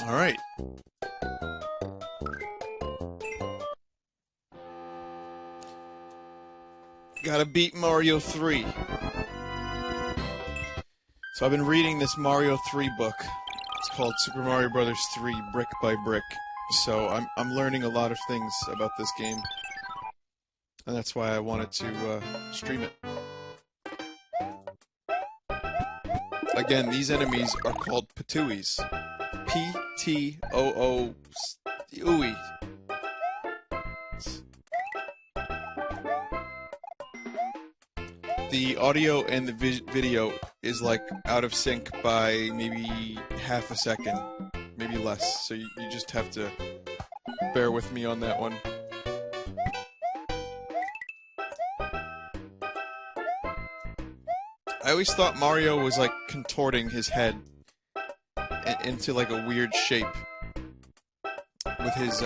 Alright. Gotta beat Mario 3. So I've been reading this Mario 3 book. It's called Super Mario Bros. 3 Brick by Brick. So I'm learning a lot of things about this game. And that's why I wanted to stream it. Again, these enemies are called Patooies. P-T-O-O-E. The audio and the video is like out of sync by maybe half a second, maybe less. So you just have to bear with me on that one. I always thought Mario was like contorting his head into like a weird shape with his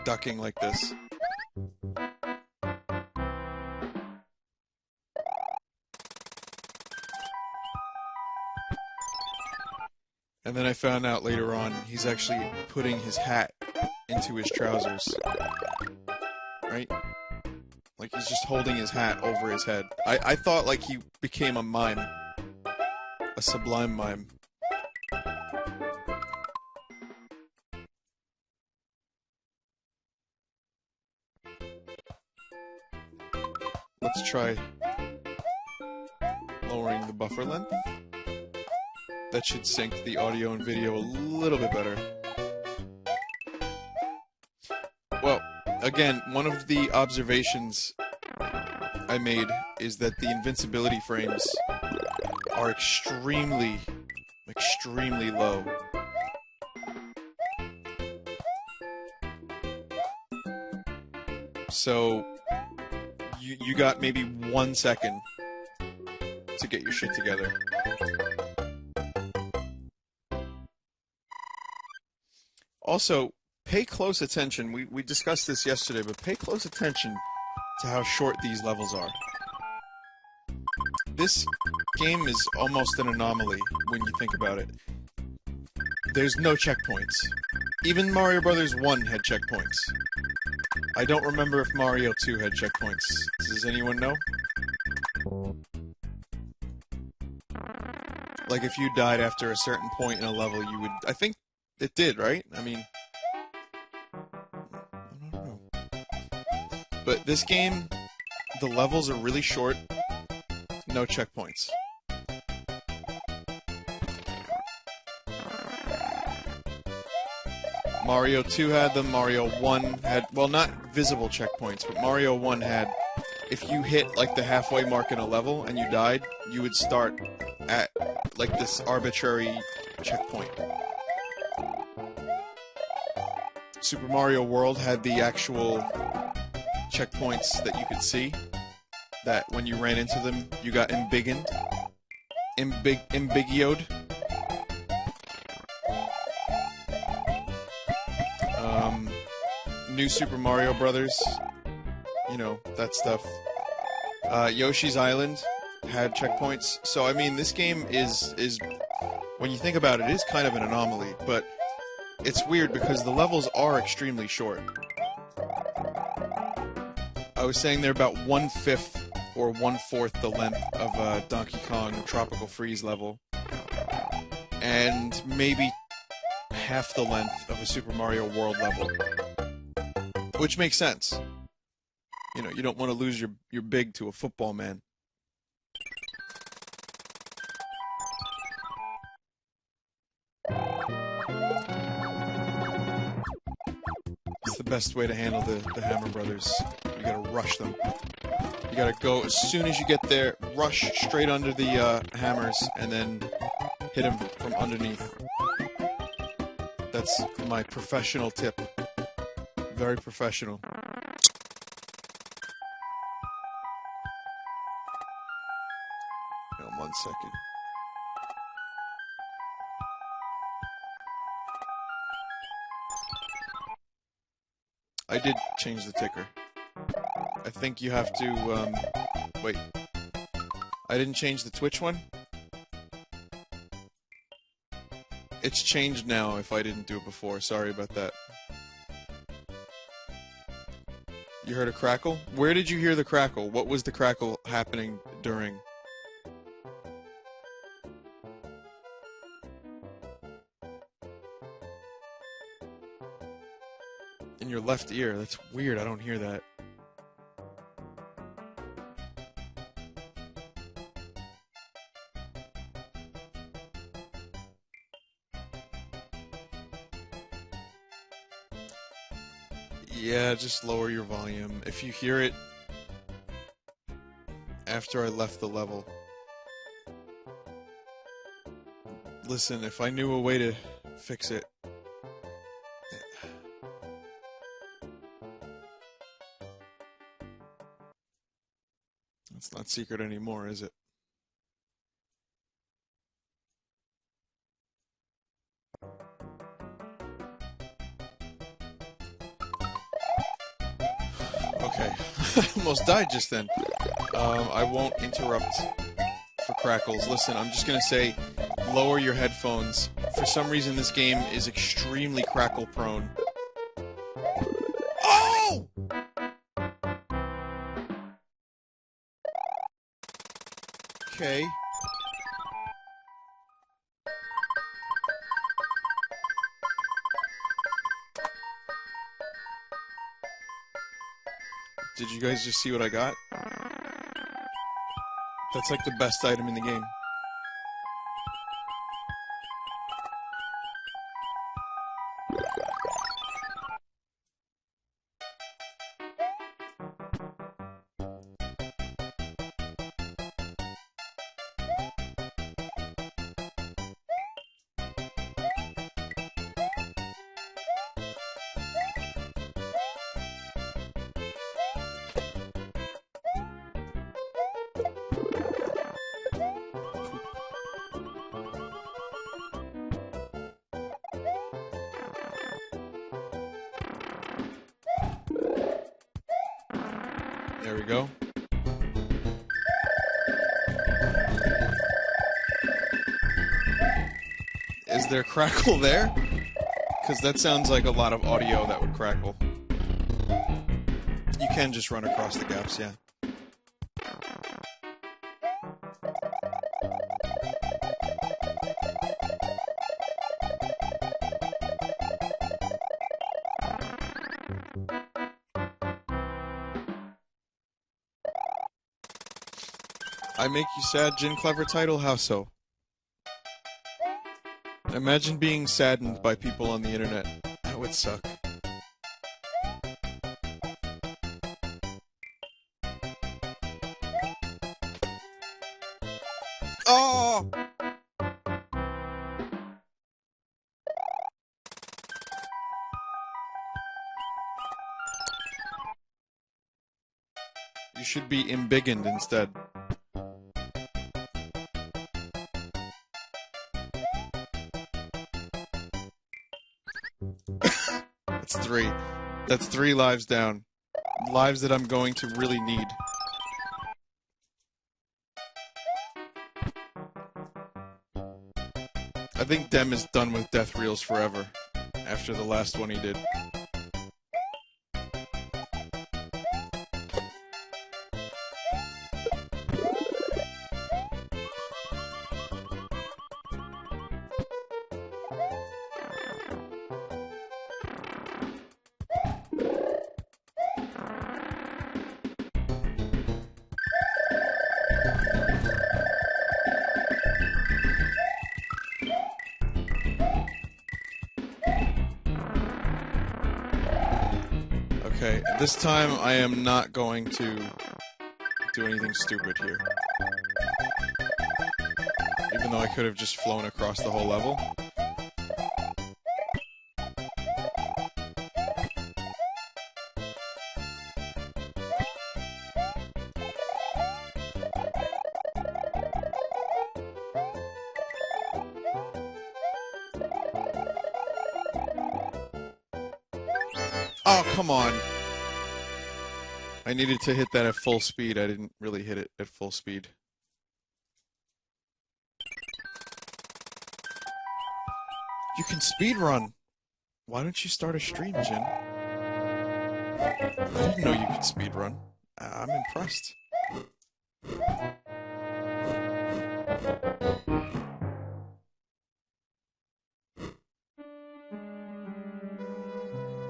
ducking like this. And then I found out later on he's actually putting his hat into his trousers. Right? Like he's just holding his hat over his head. I thought like he became a mime. A sublime mime. Let's try lowering the buffer length. That should sync the audio and video a little bit better. Well, again, one of the observations I made is that the invincibility frames are extremely low. So, you got maybe 1 second to get your shit together. Also, pay close attention. We discussed this yesterday, but pay close attention to how short these levels are. This game is almost an anomaly when you think about it. There's no checkpoints. Even Mario Bros. 1 had checkpoints. I don't remember if Mario 2 had checkpoints. Does anyone know? Like, if you died after a certain point in a level, you would... I think it did, right? I mean... I don't know. But this game, the levels are really short. No checkpoints. Mario 2 had them, Mario 1 had... Well, not visible checkpoints, but Mario 1 had... If you hit, like, the halfway mark in a level and you died, you would start at, like, this arbitrary checkpoint. Super Mario World had the actual checkpoints that you could see, that when you ran into them, you got embiggened. Ambiguoed. New Super Mario Brothers, you know, that stuff. Yoshi's Island had checkpoints. So, I mean, this game is, when you think about it, is kind of an anomaly, but it's weird because the levels are extremely short. I was saying they're about 1/5 or 1/4 the length of a Donkey Kong Tropical Freeze level. And maybe half the length of a Super Mario World level. Which makes sense. You know, you don't want to lose your big to a football man. It's the best way to handle the Hammer Brothers. You gotta rush them. You gotta go as soon as you get there, rush straight under the hammers, and then hit them from underneath. That's my professional tip. Very professional. Hang on 1 second. I did change the ticker. I think you have to, wait. I didn't change the Twitch one? It's changed now if I didn't do it before. Sorry about that. You heard a crackle? Where did you hear the crackle? What was the crackle happening during? In your left ear. That's weird. I don't hear that. Yeah, just lower your volume. If you hear it after I left the level. Listen, if I knew a way to fix it. It's not secret anymore, is it? Okay. Almost died just then. I won't interrupt for crackles. Listen, I'm just gonna say, lower your headphones. For some reason, this game is extremely crackle prone. Oh! Okay. Did you guys just see what I got? That's like the best item in the game. There we go. Is there crackle there? Because that sounds like a lot of audio that would crackle. You can just run across the gaps, yeah. I make you sad, Jin Clever title? How so? Imagine being saddened by people on the internet. That would suck. Oh! You should be embiggened instead. That's three. That's 3 lives down. Lives that I'm going to really need. I think Dem is done with death reels forever. After the last one he did. Okay, this time I am not going to do anything stupid here. Even though I could have just flown across the whole level. Oh, come on. I needed to hit that at full speed. I didn't really hit it at full speed. You can speedrun. Why don't you start a stream, Jin? I didn't know you could speedrun. I'm impressed.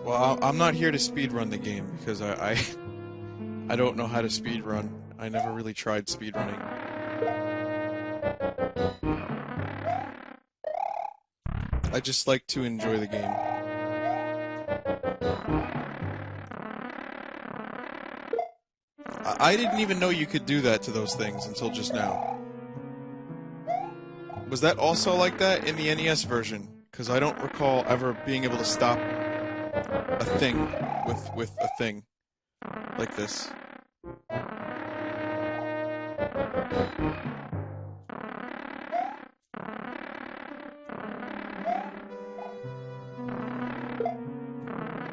Well, I'm not here to speedrun the game because I don't know how to speedrun. I never really tried speedrunning. I just like to enjoy the game. I didn't even know you could do that to those things until just now. Was that also like that in the NES version? Because I don't recall ever being able to stop a thing with a thing like this.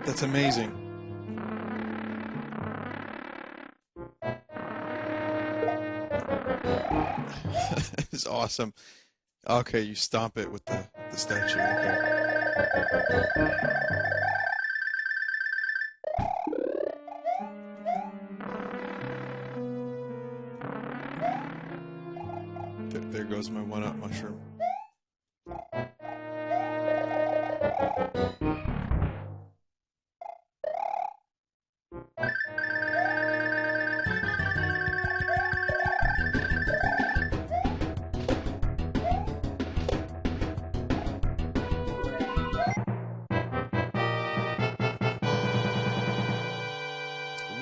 That's amazing. It's awesome. Okay, you stomp it with the statue. Okay. There goes my one-up mushroom.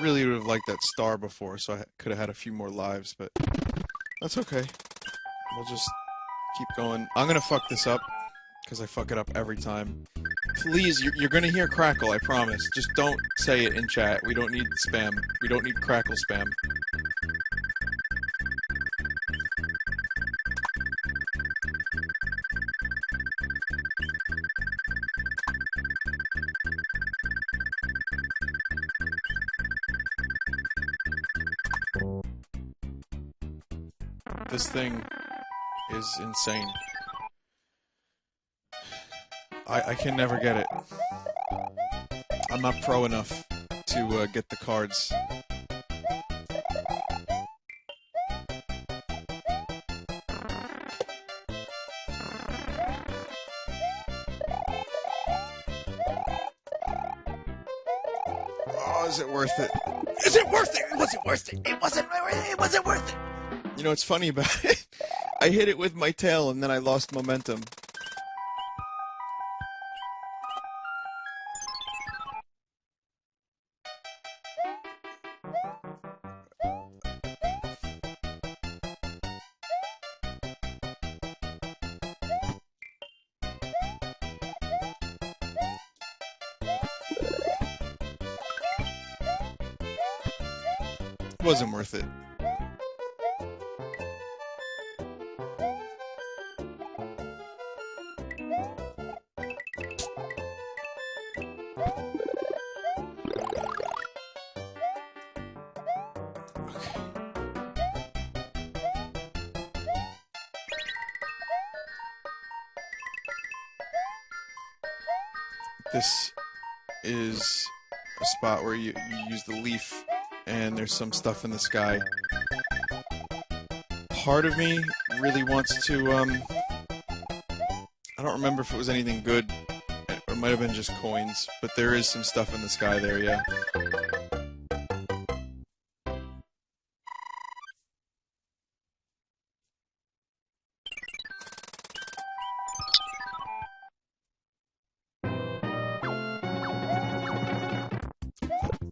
Really would have liked that star before, so I could have had a few more lives, but that's okay. We'll just keep going. I'm gonna fuck this up, because I fuck it up every time. Please, you're gonna hear crackle, I promise. Just don't say it in chat. We don't need spam. We don't need crackle spam. This thing is insane. I can never get it. I'm not pro enough to get the cards. Oh, is it worth it? Is it worth it? Was it worth it? It wasn't worth it. You know what's funny about it? I hit it with my tail and then I lost momentum. It wasn't worth it. This is a spot where you use the leaf and there's some stuff in the sky. Part of me really wants to, I don't remember if it was anything good. It might have been just coins, but there is some stuff in the sky there, yeah.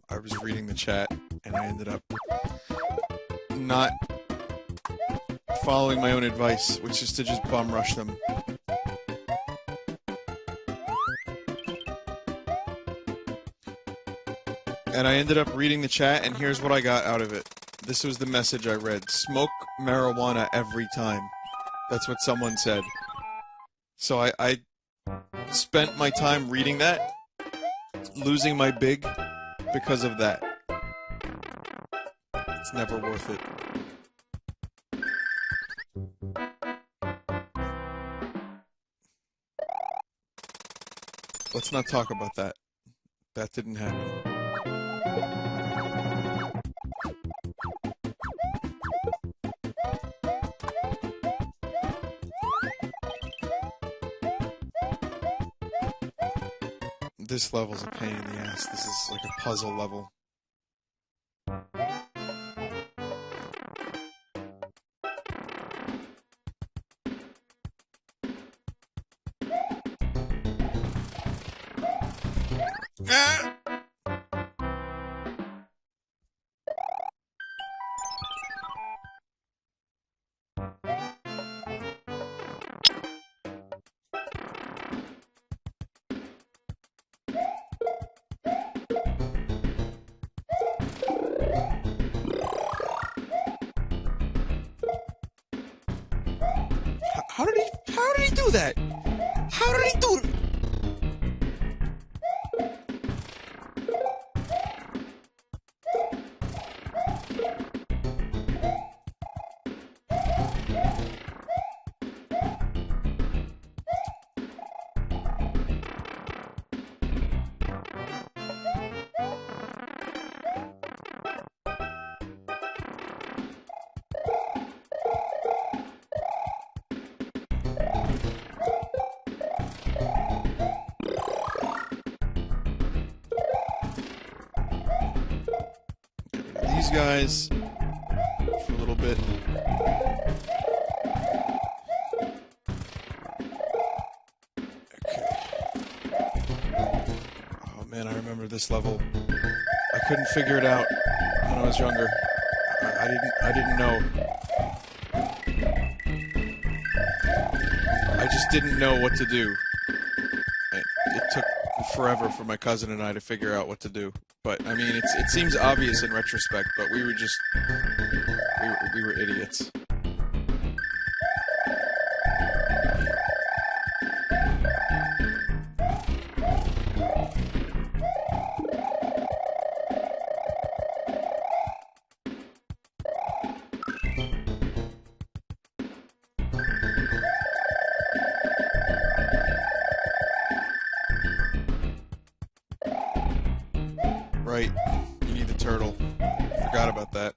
I was reading the chat, and I ended up not following my own advice, which is to just bum rush them. And I ended up reading the chat, and here's what I got out of it. This was the message I read. Smoke marijuana every time. That's what someone said. So I spent my time reading that, losing my big because of that. It's never worth it. Let's not talk about that. That didn't happen. This level's a pain in the ass. This is like a puzzle level. Ah! How did he do that? How did he do it? These guys for a little bit. Okay. Oh man, I remember this level. I couldn't figure it out when I was younger. I didn't know. I just didn't know what to do. It took forever for my cousin and I to figure out what to do. But I mean, it seems obvious in retrospect, but we were just we were idiots. Right, you need the turtle. Forgot about that.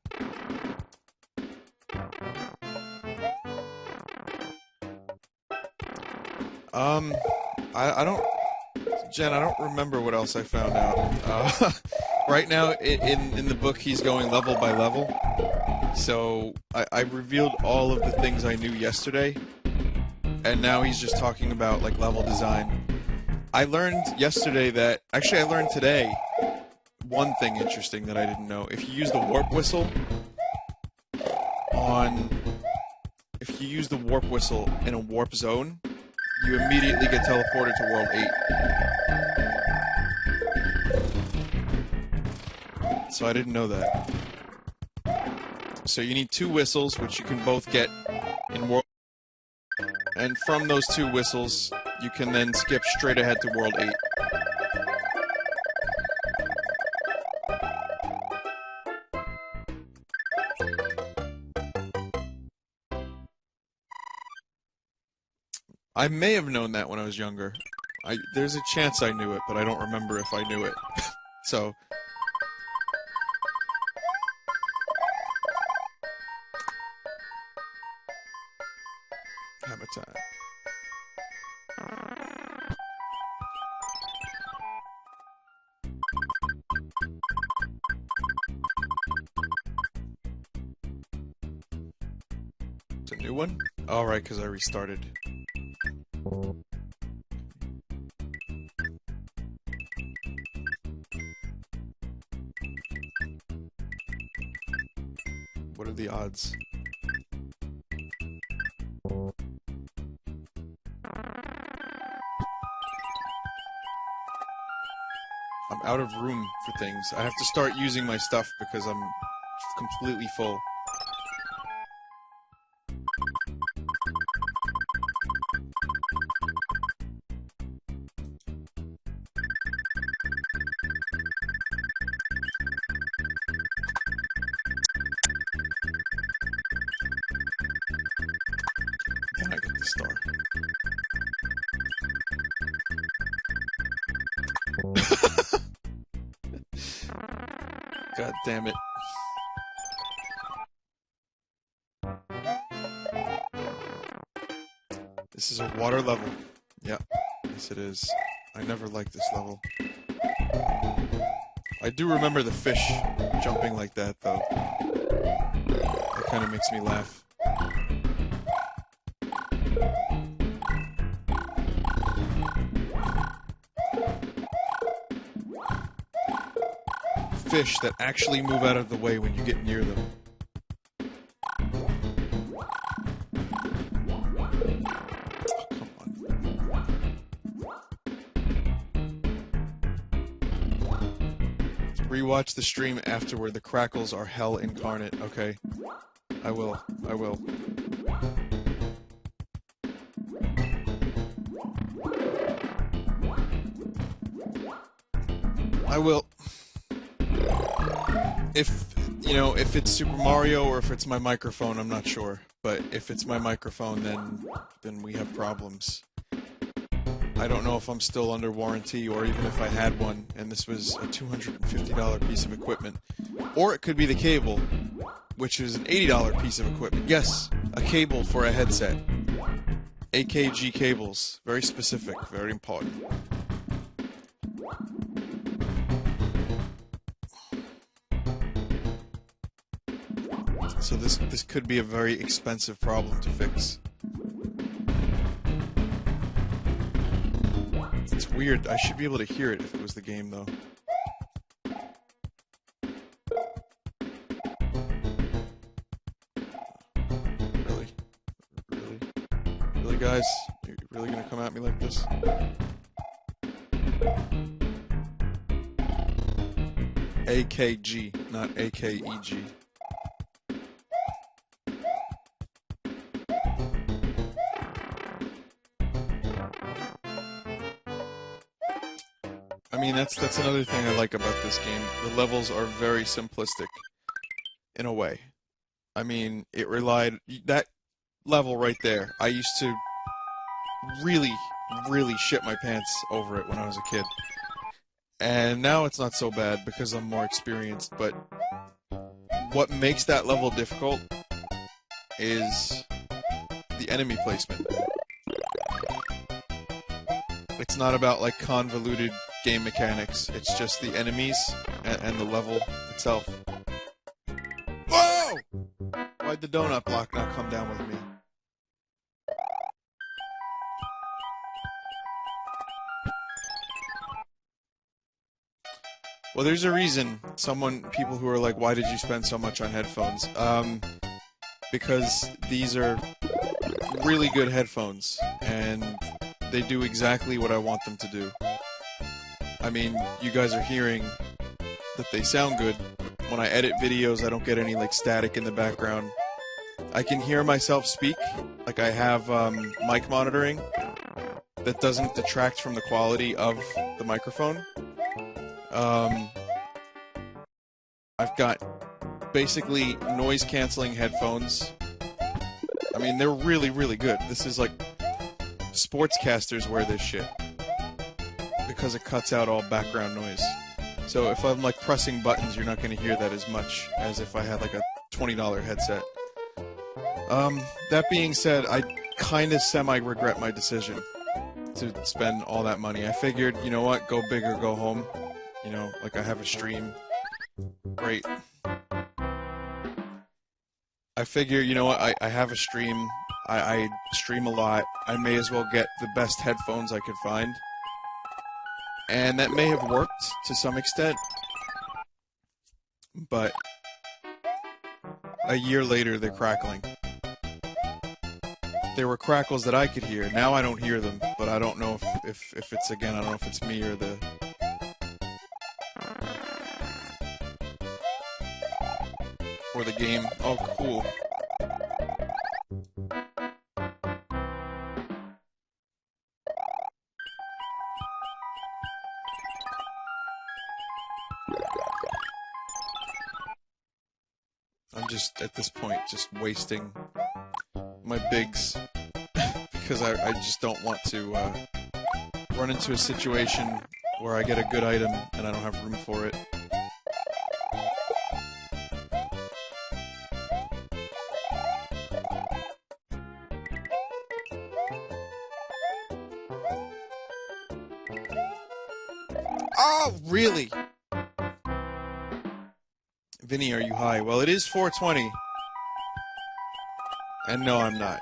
I don't, Jen, I don't remember what else I found out. Right now, in the book, he's going level by level. So I revealed all of the things I knew yesterday, and now he's just talking about like level design. I learned yesterday that, actually I learned today, one thing interesting that I didn't know. If you use the warp whistle in a warp zone, you immediately get teleported to World 8. So I didn't know that. So you need 2 whistles, which you can both get in World, and from those 2 whistles, you can then skip straight ahead to World 8. I may have known that when I was younger. There's a chance I knew it, but I don't remember if I knew it. So... hammer time. It's a new one? Alright, because I restarted. What are the odds? I'm out of room for things. I have to start using my stuff because I'm completely full. Then I get the star. God damn it. This is a water level. Yep. Yes, it is. I never liked this level. I do remember the fish jumping like that, though. That kind of makes me laugh. Fish that actually move out of the way when you get near them. Rewatch the stream afterward. The crackles are hell incarnate. Okay. I will. I will. I will. If, you know, if it's Super Mario or if it's my microphone, I'm not sure. But if it's my microphone, then we have problems. I don't know if I'm still under warranty or even if I had one and this was a $250 piece of equipment. Or it could be the cable, which is an $80 piece of equipment. Yes, a cable for a headset. AKG cables. Very specific, very important. So this could be a very expensive problem to fix. It's weird. I should be able to hear it if it was the game, though. Really? Really? Really, guys? You're really gonna come at me like this? AKG, not AKEG. I mean, that's another thing I like about this game. The levels are very simplistic, in a way. I mean, it relied... That level right there, I used to really, really shit my pants over it when I was a kid. And now it's not so bad because I'm more experienced, but what makes that level difficult is the enemy placement. It's not about, like, convoluted game mechanics. It's just the enemies and the level itself. Whoa! Why'd the donut block not come down with me? Well, there's a reason. People who are like, why did you spend so much on headphones? Because these are really good headphones, and they do exactly what I want them to do. I mean, you guys are hearing that they sound good. When I edit videos, I don't get any, like, static in the background. I can hear myself speak, like I have mic monitoring that doesn't detract from the quality of the microphone. I've got basically noise-canceling headphones. I mean, they're really, really good. This is like... Sportscasters wear this shit. Because it cuts out all background noise. So if I'm, like, pressing buttons, you're not going to hear that as much as if I had, like, a $20 headset. That being said, I kind of semi-regret my decision to spend all that money. I figured, you know what, go big or go home. You know, like, I have a stream. Great. I figure, you know what, I have a stream. I stream a lot. I may as well get the best headphones I could find. And that may have worked to some extent. But a year later, they're crackling. There were crackles that I could hear. Now I don't hear them, but I don't know if it's, again, I don't know if it's me or the... or the game. Oh, cool. I'm just, at this point, just wasting my bigs because I just don't want to run into a situation where I get a good item and I don't have room for it. Oh, really? Vinny, are you high? Well, it is 4:20. And no, I'm not.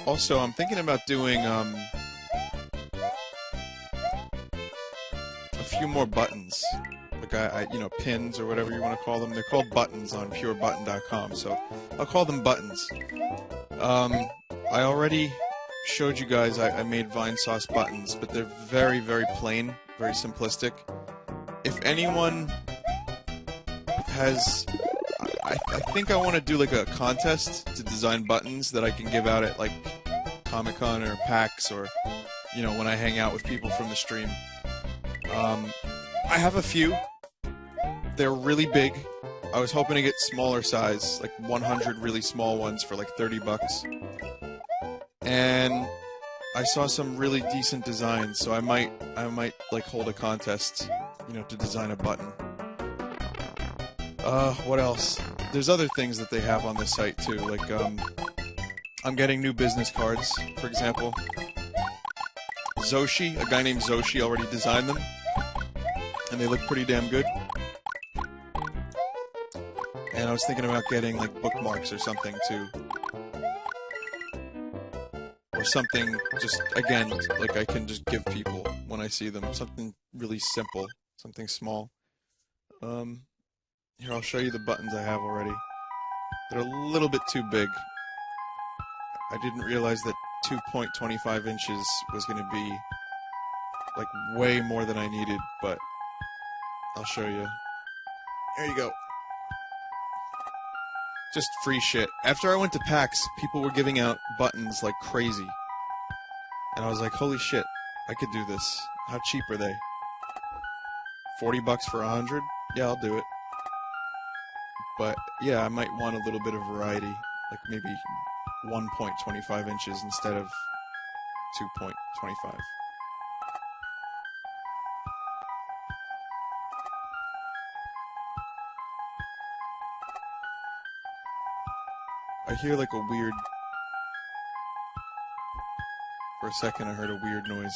Also, I'm thinking about doing a few more buttons, like pins or whatever you want to call them. They're called buttons on purebutton.com, so I'll call them buttons. I already showed you guys I made Vinesauce buttons, but they're very, very plain, very simplistic. If anyone has, I think I want to do like a contest to design buttons that I can give out at like Comic-Con or PAX or, when I hang out with people from the stream. I have a few. They're really big. I was hoping to get smaller size, like 100 really small ones for like $30. And I saw some really decent designs, so I might like hold a contest, to design a button. What else? There's other things that they have on this site too, like I'm getting new business cards, for example. Zoshi, a guy named Zoshi already designed them, and they look pretty damn good. And I was thinking about getting like bookmarks or something too. Or something just, again, like I can just give people when I see them. Something really simple, something small. Here, I'll show you the buttons I have already. They're a little bit too big. I didn't realize that 2.25 inches was going to be like way more than I needed, but I'll show you. There you go. Just free shit. After I went to PAX, people were giving out buttons like crazy. And I was like, holy shit, I could do this. How cheap are they? $40 for 100? Yeah, I'll do it. But yeah, I might want a little bit of variety. Like maybe 1.25 inches instead of 2.25. I hear like a weird... For a second I heard a weird noise.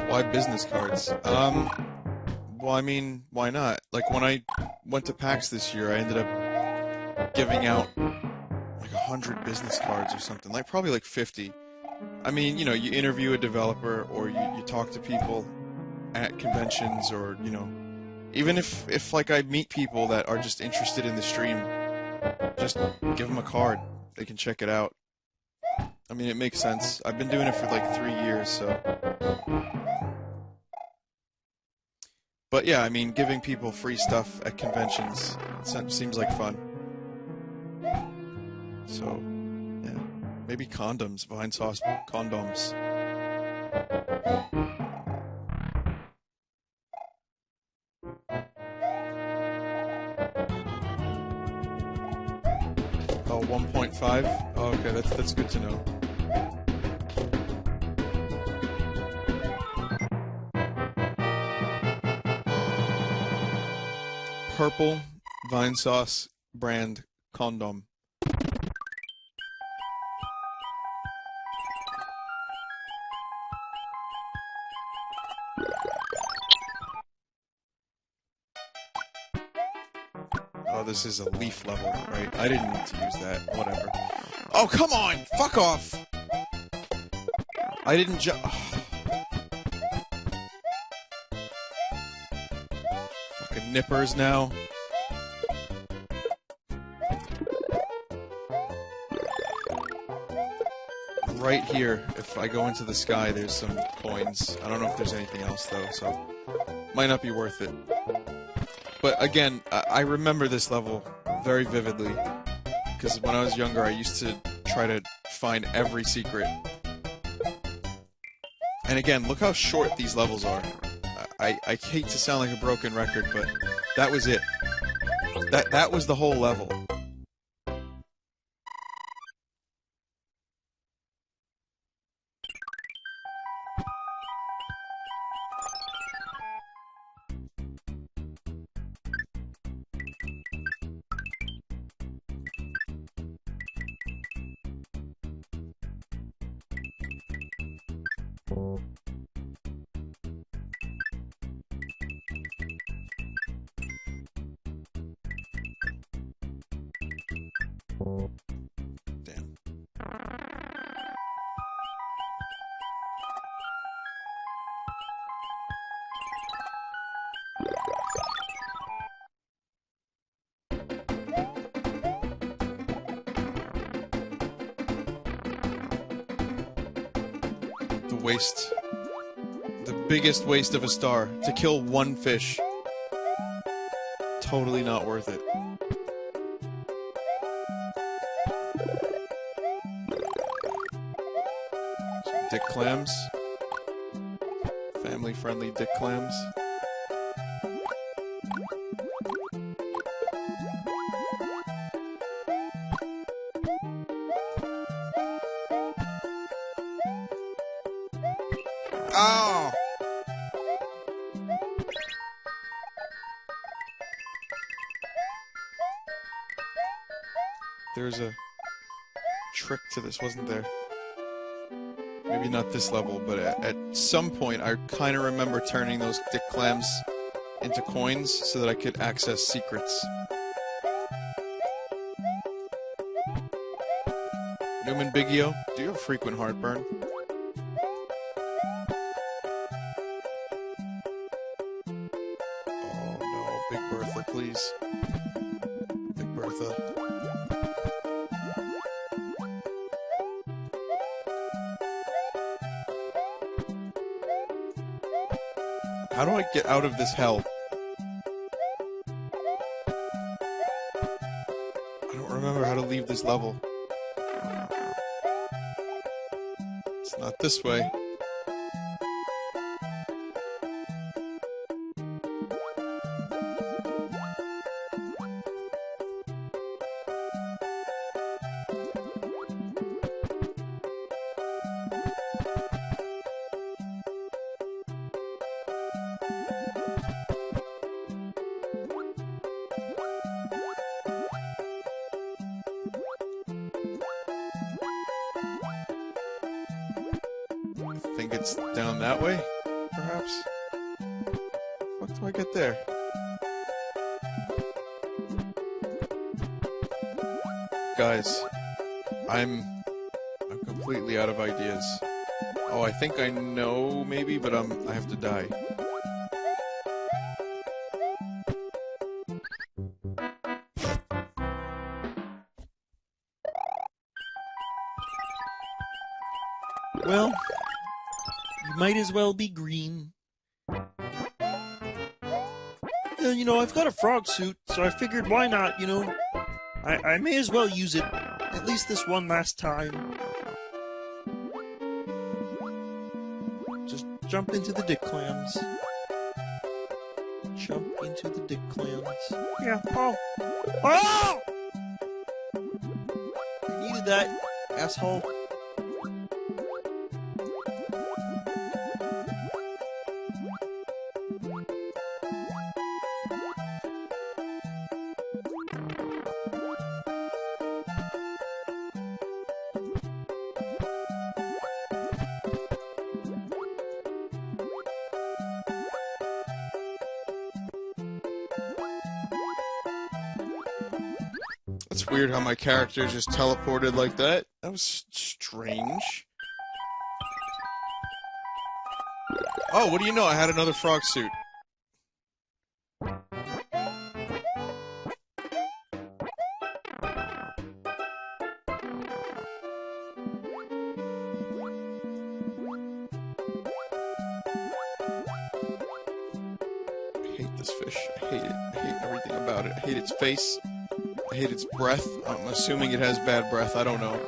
Why business cards? Well, I mean, why not? Like, when I went to PAX this year, I ended up giving out like 100 business cards or something. Like, probably like 50. I mean, you interview a developer, or you talk to people at conventions, or, even if like I meet people that are just interested in the stream, just give them a card. They can check it out. I mean, it makes sense. I've been doing it for like 3 years, so... But yeah, I mean, giving people free stuff at conventions seems like fun. So, yeah. Maybe condoms, Vinesauce condoms. Oh, 1.5? Oh, okay, that's good to know. Purple Vinesauce brand condom. Oh, this is a leaf level, right? I didn't need to use that. Whatever. Oh, come on! Fuck off! I didn't Fucking nippers now. Right here, if I go into the sky, there's some coins. I don't know if there's anything else, though, so... Might not be worth it. But again, I remember this level very vividly. Because when I was younger, I used to try to find every secret. And again, look how short these levels are. I hate to sound like a broken record, but that was it. That was the whole level. Damn. The waste. The biggest waste of a star. To kill one fish. Totally not worth it. Dick clams. Family-friendly dick clams. Oh! There's a trick to this, wasn't there? Maybe not this level, but at some point I kind of remember turning those dick clams into coins so that I could access secrets. Newman Biggio, do you have frequent heartburn? Oh no, Big Bertha, please. Big Bertha. How do I get out of this hell? I don't remember how to leave this level. It's not this way. I think it's down that way, perhaps? What do I get there? Guys, I'm completely out of ideas. Oh, I think I know, maybe, but I have to die. Well, you might as well be green. You know, I've got a frog suit, so I figured why not, you know? I may as well use it, at least this one last time. Just jump into the dick clams. Jump into the dick clams. Yeah, oh! Oh! I needed that, asshole. It's weird how my character just teleported like that. That was strange. Oh, what do you know? I had another frog suit. I hate this fish. I hate it. I hate everything about it. I hate its face. I hate its breath. I'm assuming it has bad breath. I don't know.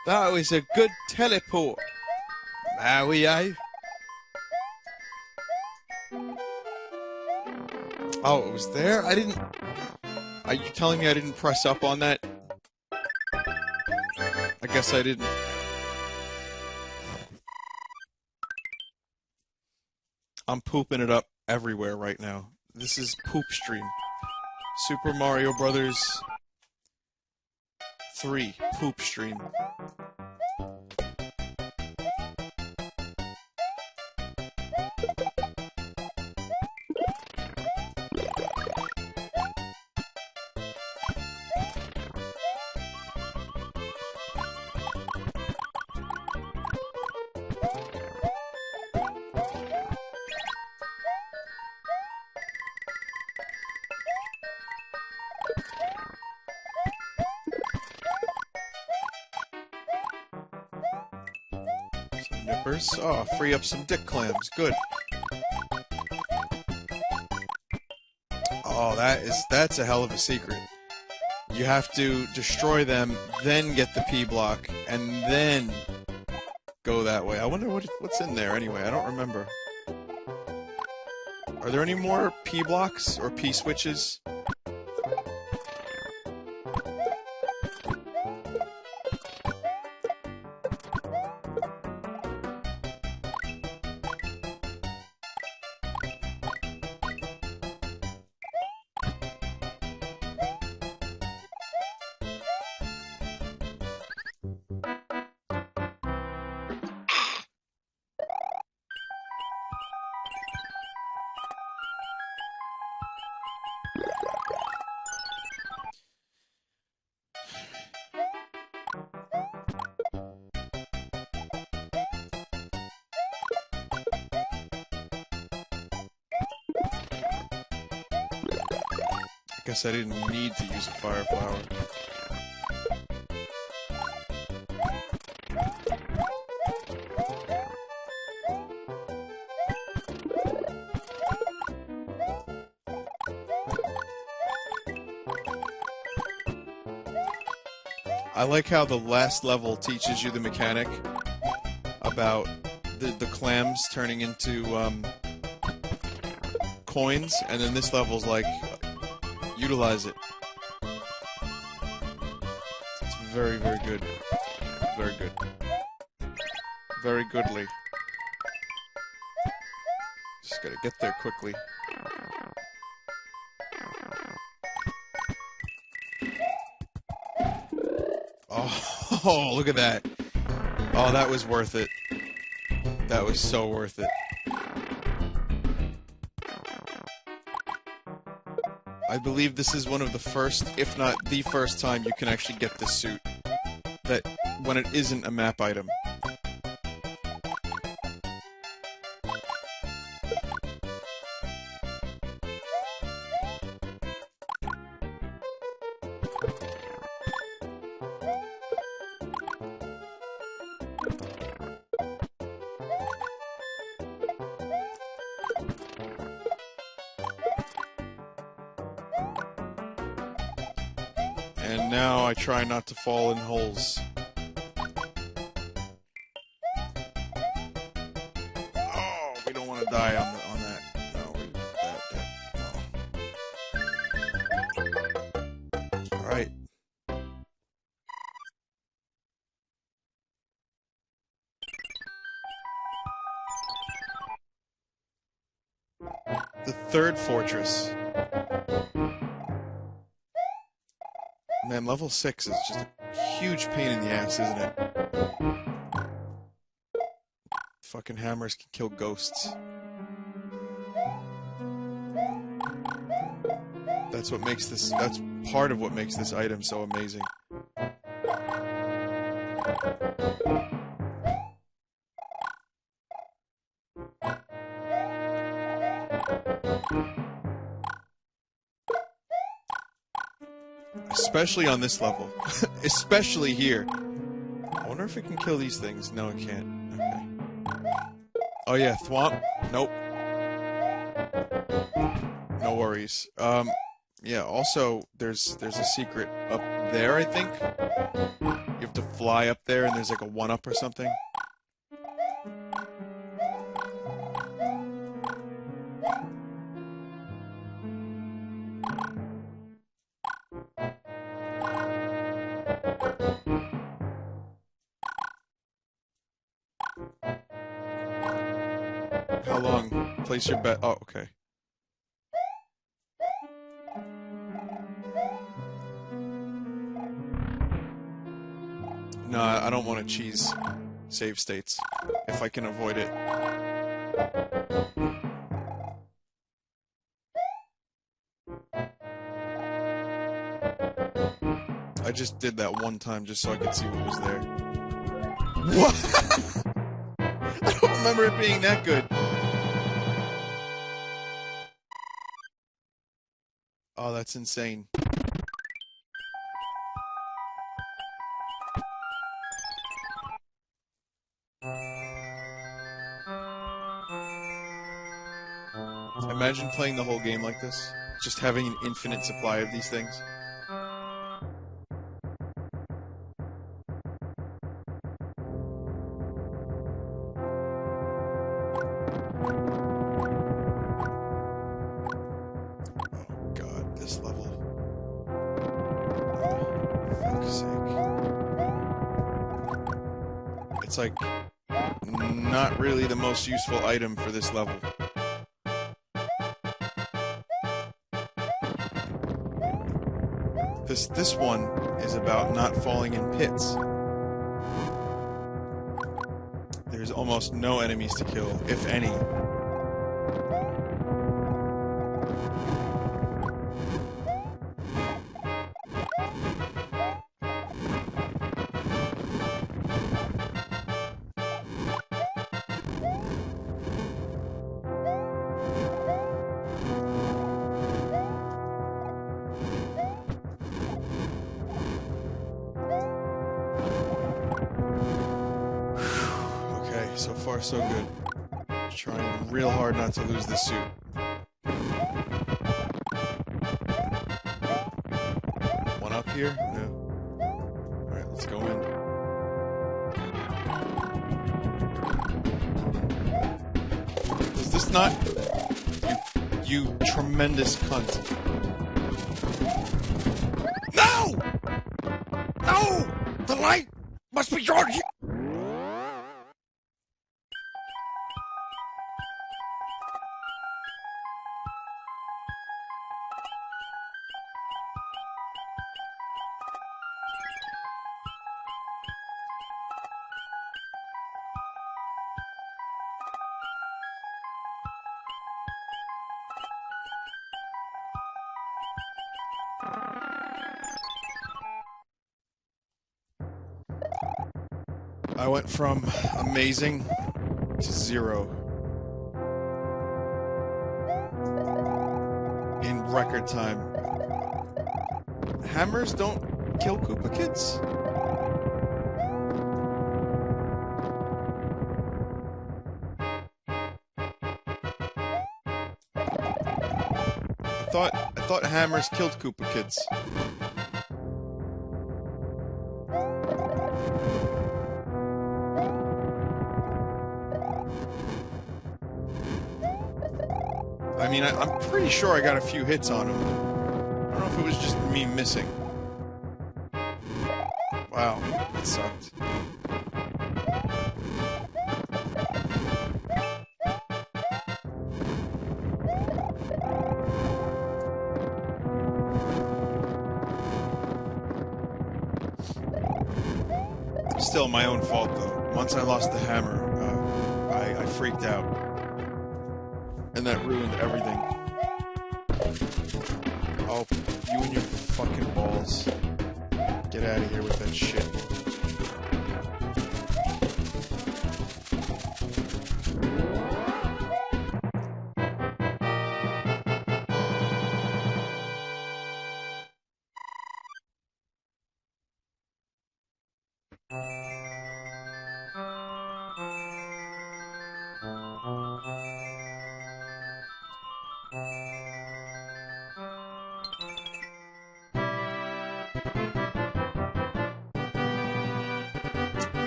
That was a good teleport. Maui. Oh, it was there? I didn't... Are you telling me I didn't press up on that? I guess I didn't. I'm pooping it up everywhere right now. This is Poop Stream. Super Mario Brothers 3 Poop Stream. Nippers. Oh, free up some dick clams. Good. Oh, that's a hell of a secret. You have to destroy them, then get the P block, and then go that way. I wonder what's in there anyway. I don't remember. Are there any more P blocks or P switches? I guess I didn't need to use a fire flower. I like how the last level teaches you the mechanic about the clams turning into coins, and then this level's like, utilize it. It's very, very good. Very good. Very goodly. Just gotta get there quickly. Oh, look at that. Oh, that was worth it. That was so worth it. I believe this is one of the first, if not the first time you can actually get this suit. That, when it isn't a map item. And now I try not to fall in holes. Oh, we don't want to die on that. No, no. Alright. The third fortress. Man, level 6 is just a huge pain in the ass, isn't it? Fucking hammers can kill ghosts. That's what makes this, that's part of what makes this item so amazing. Especially on this level. Especially here. I wonder if it can kill these things. No, it can't. Okay. Oh yeah, thwomp. Nope. No worries. Yeah, also, there's a secret up there, I think. You have to fly up there and there's like a 1-up or something. How long? Place your bet. Oh, okay. No, I don't want to cheese save states if I can avoid it. I just did that one time just so I could see what was there. What? I don't remember it being that good. Oh, that's insane. Imagine playing the whole game like this. Just having an infinite supply of these things. Oh god, this level. Oh, fuck's sake. It's like not really the most useful item for this level. This one is about not falling in pits. There's almost no enemies to kill, if any. So far, so good. Trying real hard not to lose this suit. One up here? No. Alright, let's go in. Is this not... You tremendous cunt. No! No! The light must be yours! I went from amazing to 0 in record time. Hammers don't kill Koopa Kids? I thought hammers killed Koopa Kids. I mean, I'm pretty sure I got a few hits on him. I don't know if it was just me missing. Wow, that sucked. Still my own fault, though. Once I lost the hammer, I freaked out. And that ruined everything. Oh, you and your fucking balls. Get out of here with that shit.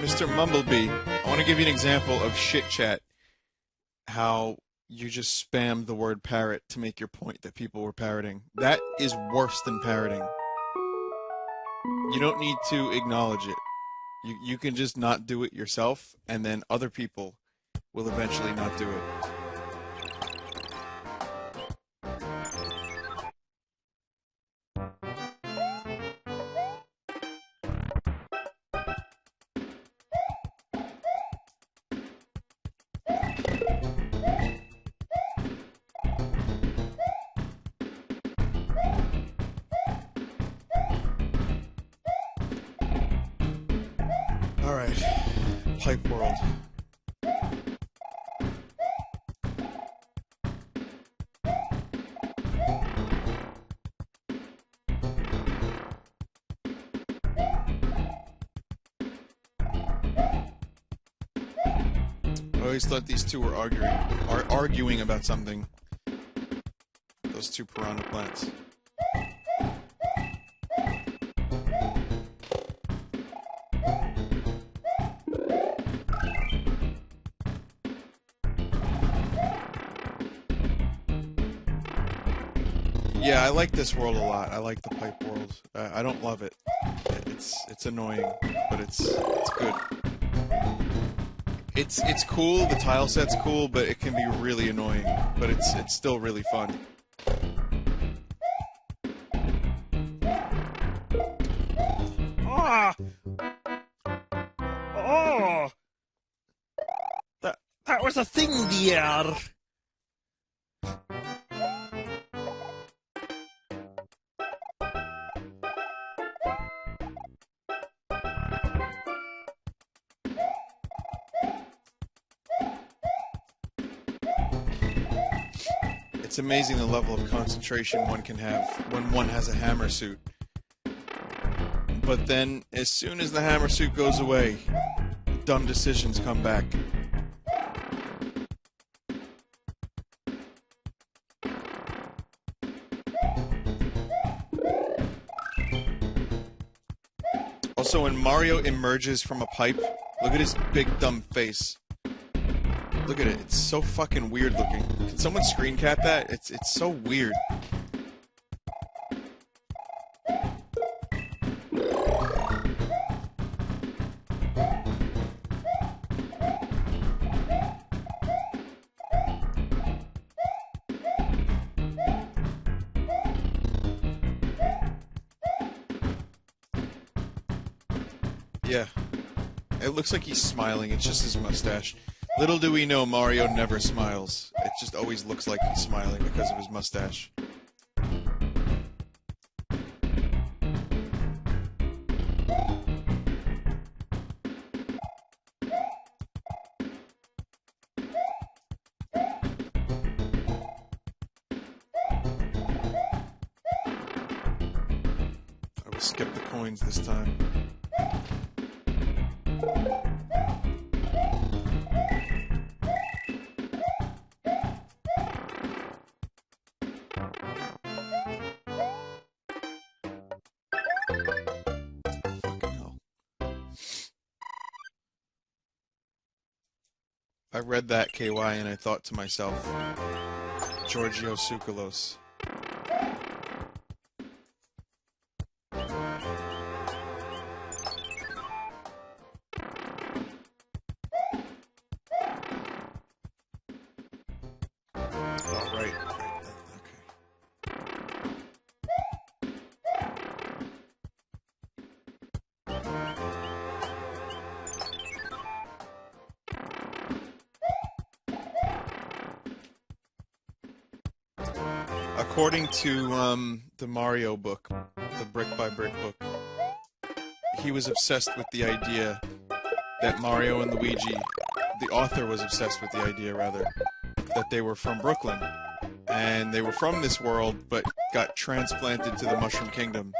Mr. Mumblebee, I want to give you an example of shit chat. How you just spammed the word parrot to make your point that people were parroting. That is worse than parroting. You don't need to acknowledge it. You can just not do it yourself, and then other people will eventually not do it. Alright, Pipe World. I always thought these two were arguing about something. Those two piranha plants. Yeah, I like this world a lot. I like the Pipe World. I don't love it. It's annoying, but it's good. It's cool. The tile set's cool, but it can be really annoying. But it's still really fun. Ah! Oh! That was a thing there! It's amazing the level of concentration one can have when one has a hammer suit. But then, as soon as the hammer suit goes away, dumb decisions come back. Also, when Mario emerges from a pipe, look at his big dumb face. Look at it. It's so fucking weird looking. Can someone screen cap that? It's so weird. Yeah. It looks like he's smiling. It's just his mustache. Little do we know, Mario never smiles. It just always looks like he's smiling because of his mustache. I will skip the coins this time. I read that KY and I thought to myself, Giorgio Tsoukalos. Oh, right, okay. According to the Mario book, the Brick by Brick book, he was obsessed with the idea that Mario and Luigi, the author was obsessed with the idea, rather, that they were from Brooklyn. And they were from this world, but got transplanted to the Mushroom Kingdom.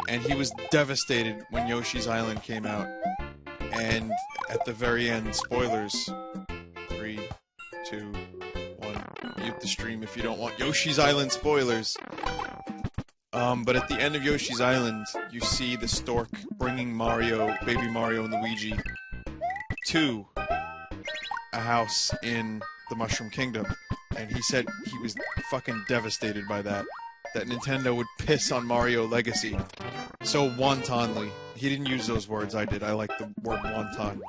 And he was devastated when Yoshi's Island came out. And at the very end, spoilers, 3, 2, 1, mute the stream if you don't want Yoshi's Island spoilers. But at the end of Yoshi's Island, you see the stork bringing Mario, baby Mario and Luigi, to a house in the Mushroom Kingdom. And he said he was fucking devastated by that. That Nintendo would piss on Mario Legacy so wantonly. He didn't use those words, I did. I like the word wonton.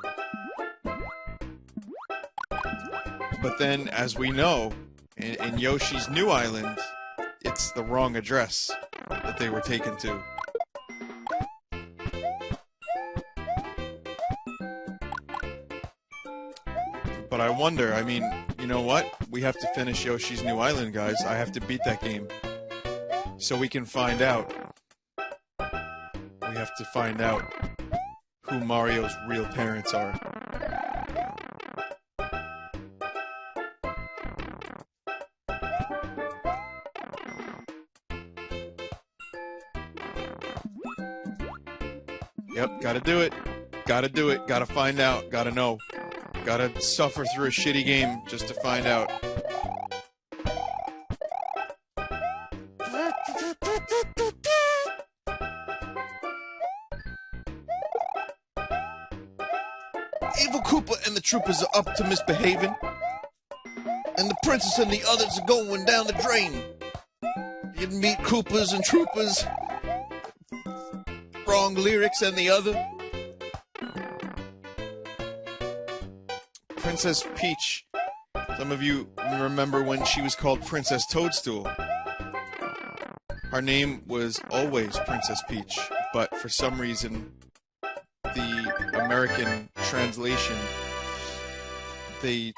But then, as we know, in Yoshi's New Island, it's the wrong address that they were taken to. But I wonder, I mean, you know what? We have to finish Yoshi's New Island, guys. I have to beat that game. So we can find out. We have to find out who Mario's real parents are. Yep, gotta do it. Gotta do it. Gotta find out. Gotta know. Gotta suffer through a shitty game just to find out. Evil Koopa and the troopers are up to misbehaving, and the princess and the others are going down the drain. You'd meet Koopas and troopers, wrong lyrics and the other. Princess Peach. Some of you remember when she was called Princess Toadstool. Her name was always Princess Peach, but for some reason, the American translation, they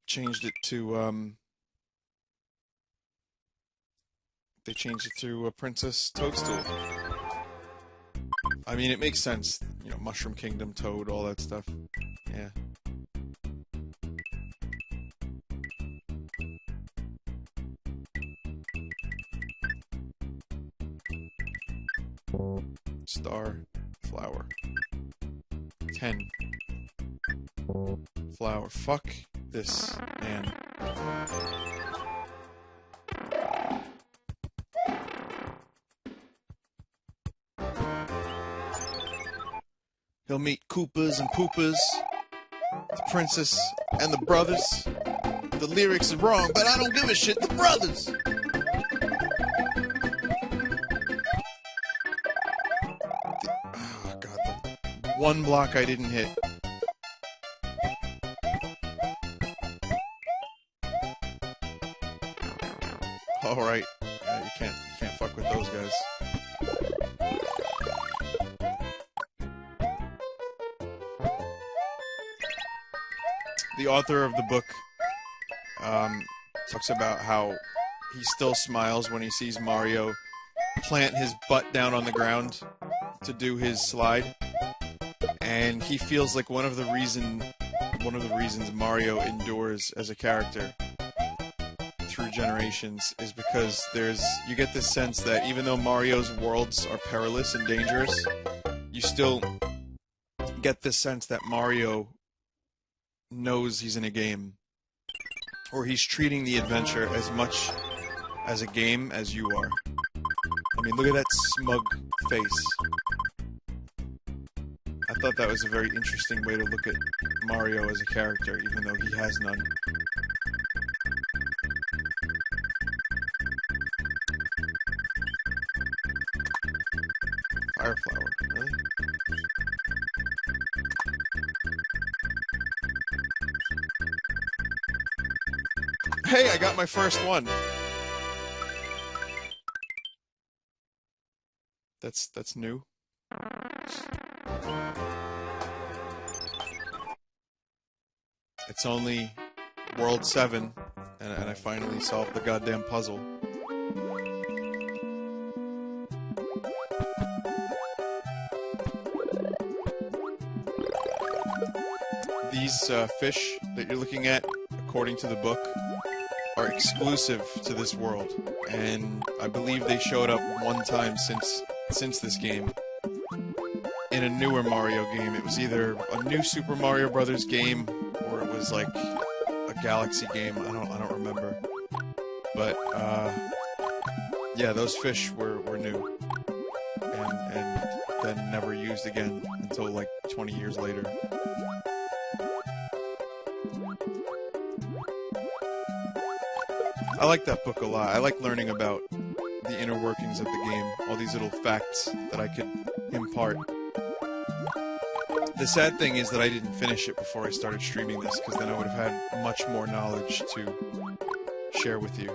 changed it to, Princess Toadstool. I mean, it makes sense. You know, Mushroom Kingdom, Toad, all that stuff. Yeah. Star, flower. 10. Flower. Fuck this, man. He'll meet Koopas and Poopas, the princess and the brothers. The lyrics are wrong, but I don't give a shit. The brothers! Oh, God. The one block I didn't hit. Alright. Yeah, you can't fuck with those guys. The author of the book talks about how he still smiles when he sees Mario plant his butt down on the ground to do his slide, and he feels like one of the reasons Mario endures as a character through generations is because you get this sense that even though Mario's worlds are perilous and dangerous, you still get this sense that Mario knows he's in a game, or he's treating the adventure as much as a game as you are. I mean, look at that smug face. I thought that was a very interesting way to look at Mario as a character, even though he has none. Fire flower, really? Hey, I got my first one. That's new. It's only World 7, and I finally solved the goddamn puzzle. These fish that you're looking at, according to the book, are exclusive to this world, and I believe they showed up one time since this game in a newer Mario game. It was either a new Super Mario Brothers game or it was like a Galaxy game. I don't remember. But Yeah, those fish were new and then never used again until like 20 years later. I like that book a lot. I like learning about the inner workings of the game, all these little facts that I could impart. The sad thing is that I didn't finish it before I started streaming this, because then I would have had much more knowledge to share with you.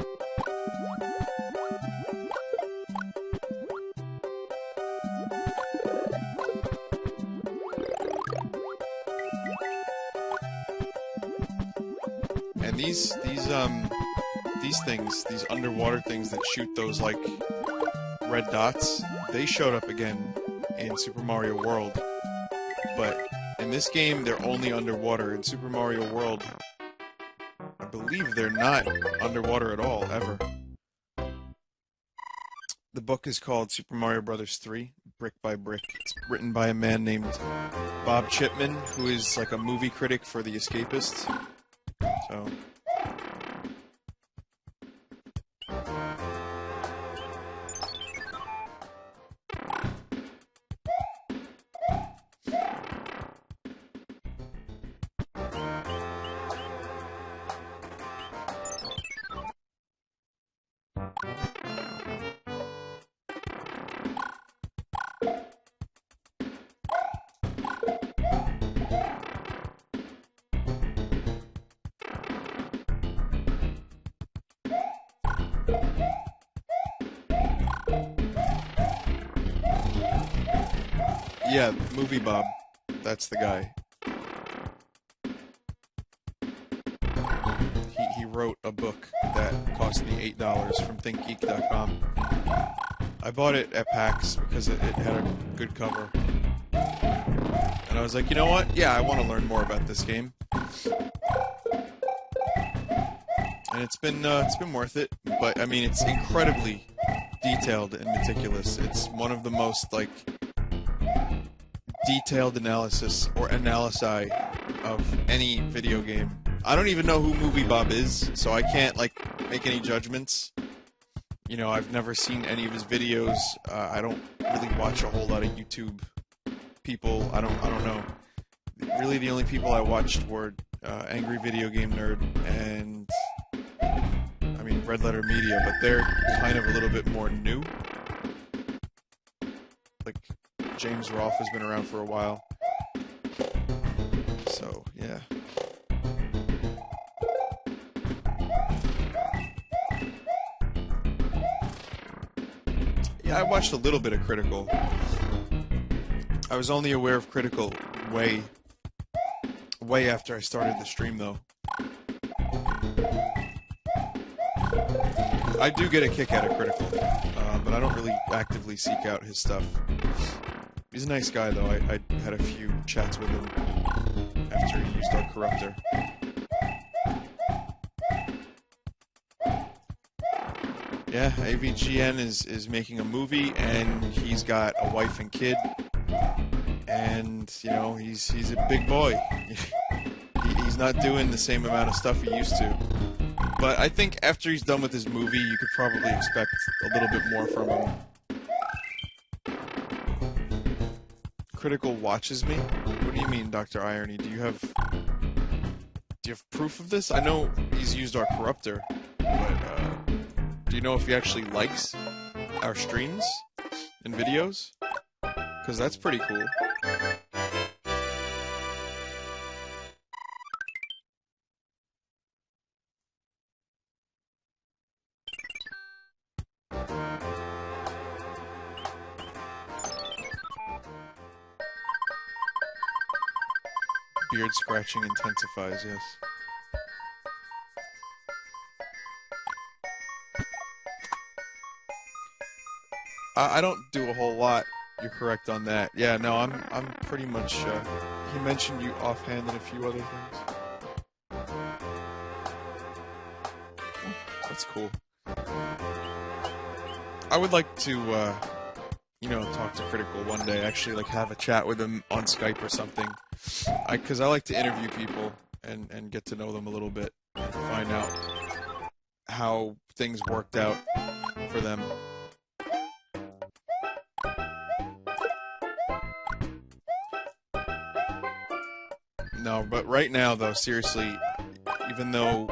And these things, these underwater things that shoot those like red dots, they showed up again in Super Mario World. But in this game, they're only underwater. In Super Mario World, I believe they're not underwater at all, ever. The book is called Super Mario Bros. 3, Brick by Brick. It's written by a man named Bob Chipman, who is like a movie critic for The Escapist. So... yeah, Movie Bob. That's the guy. He wrote a book that cost me $8 from thinkgeek.com. I bought it at PAX because it had a good cover. And I was like, you know what? Yeah, I want to learn more about this game. And it's been worth it. But I mean, it's incredibly detailed and meticulous. It's one of the most like detailed analysis or analysi of any video game. I don't even know who Movie Bob is, so I can't like make any judgments. You know, I've never seen any of his videos. I don't really watch a whole lot of YouTube people. I don't know. Really, the only people I watched were Angry Video Game Nerd and I mean Red Letter Media, but they're kind of a little bit more new. Like James Rolfe has been around for a while. So, yeah. Yeah, I watched a little bit of Critical. I was only aware of Critical way after I started the stream, though. I do get a kick out of Critical, but I don't really actively seek out his stuff. He's a nice guy, though. I had a few chats with him after he used our corruptor. Yeah, AVGN is making a movie, and he's got a wife and kid, and, you know, he's a big boy. He's not doing the same amount of stuff he used to. But I think after he's done with his movie, you could probably expect a little bit more from him. Critical watches me? What do you mean, Dr. Irony? Do you have proof of this? I know he's used our corruptor, but do you know if he actually likes our streams and videos? Because that's pretty cool. Beard scratching intensifies, yes. I don't do a whole lot. You're correct on that. Yeah, no, I'm pretty much. He mentioned you offhand and a few other things. Oh, that's cool. I would like to, you know, talk to Critical one day. Actually, like have a chat with him on Skype or something. Because I like to interview people and get to know them a little bit and find out how things worked out for them. No, but right now, though, seriously, even though